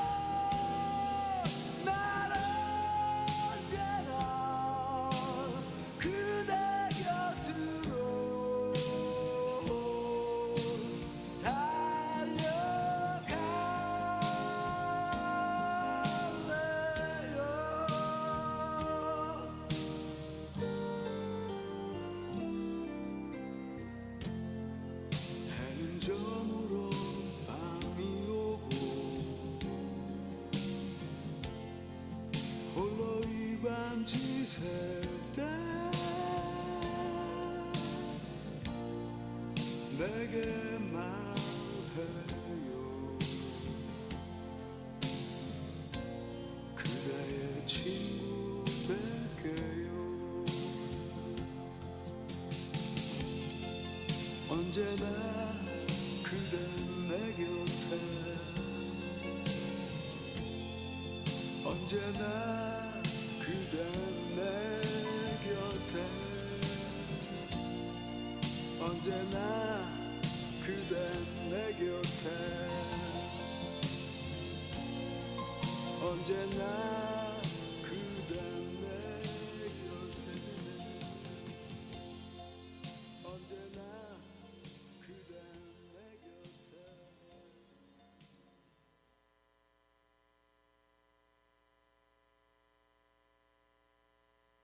지새 때 내게 말해요. 그대의 친구 될게요. 언제나 그댄 내 곁에 언제나 그댄 내 곁에 언제나 그댄 내 곁에 언제나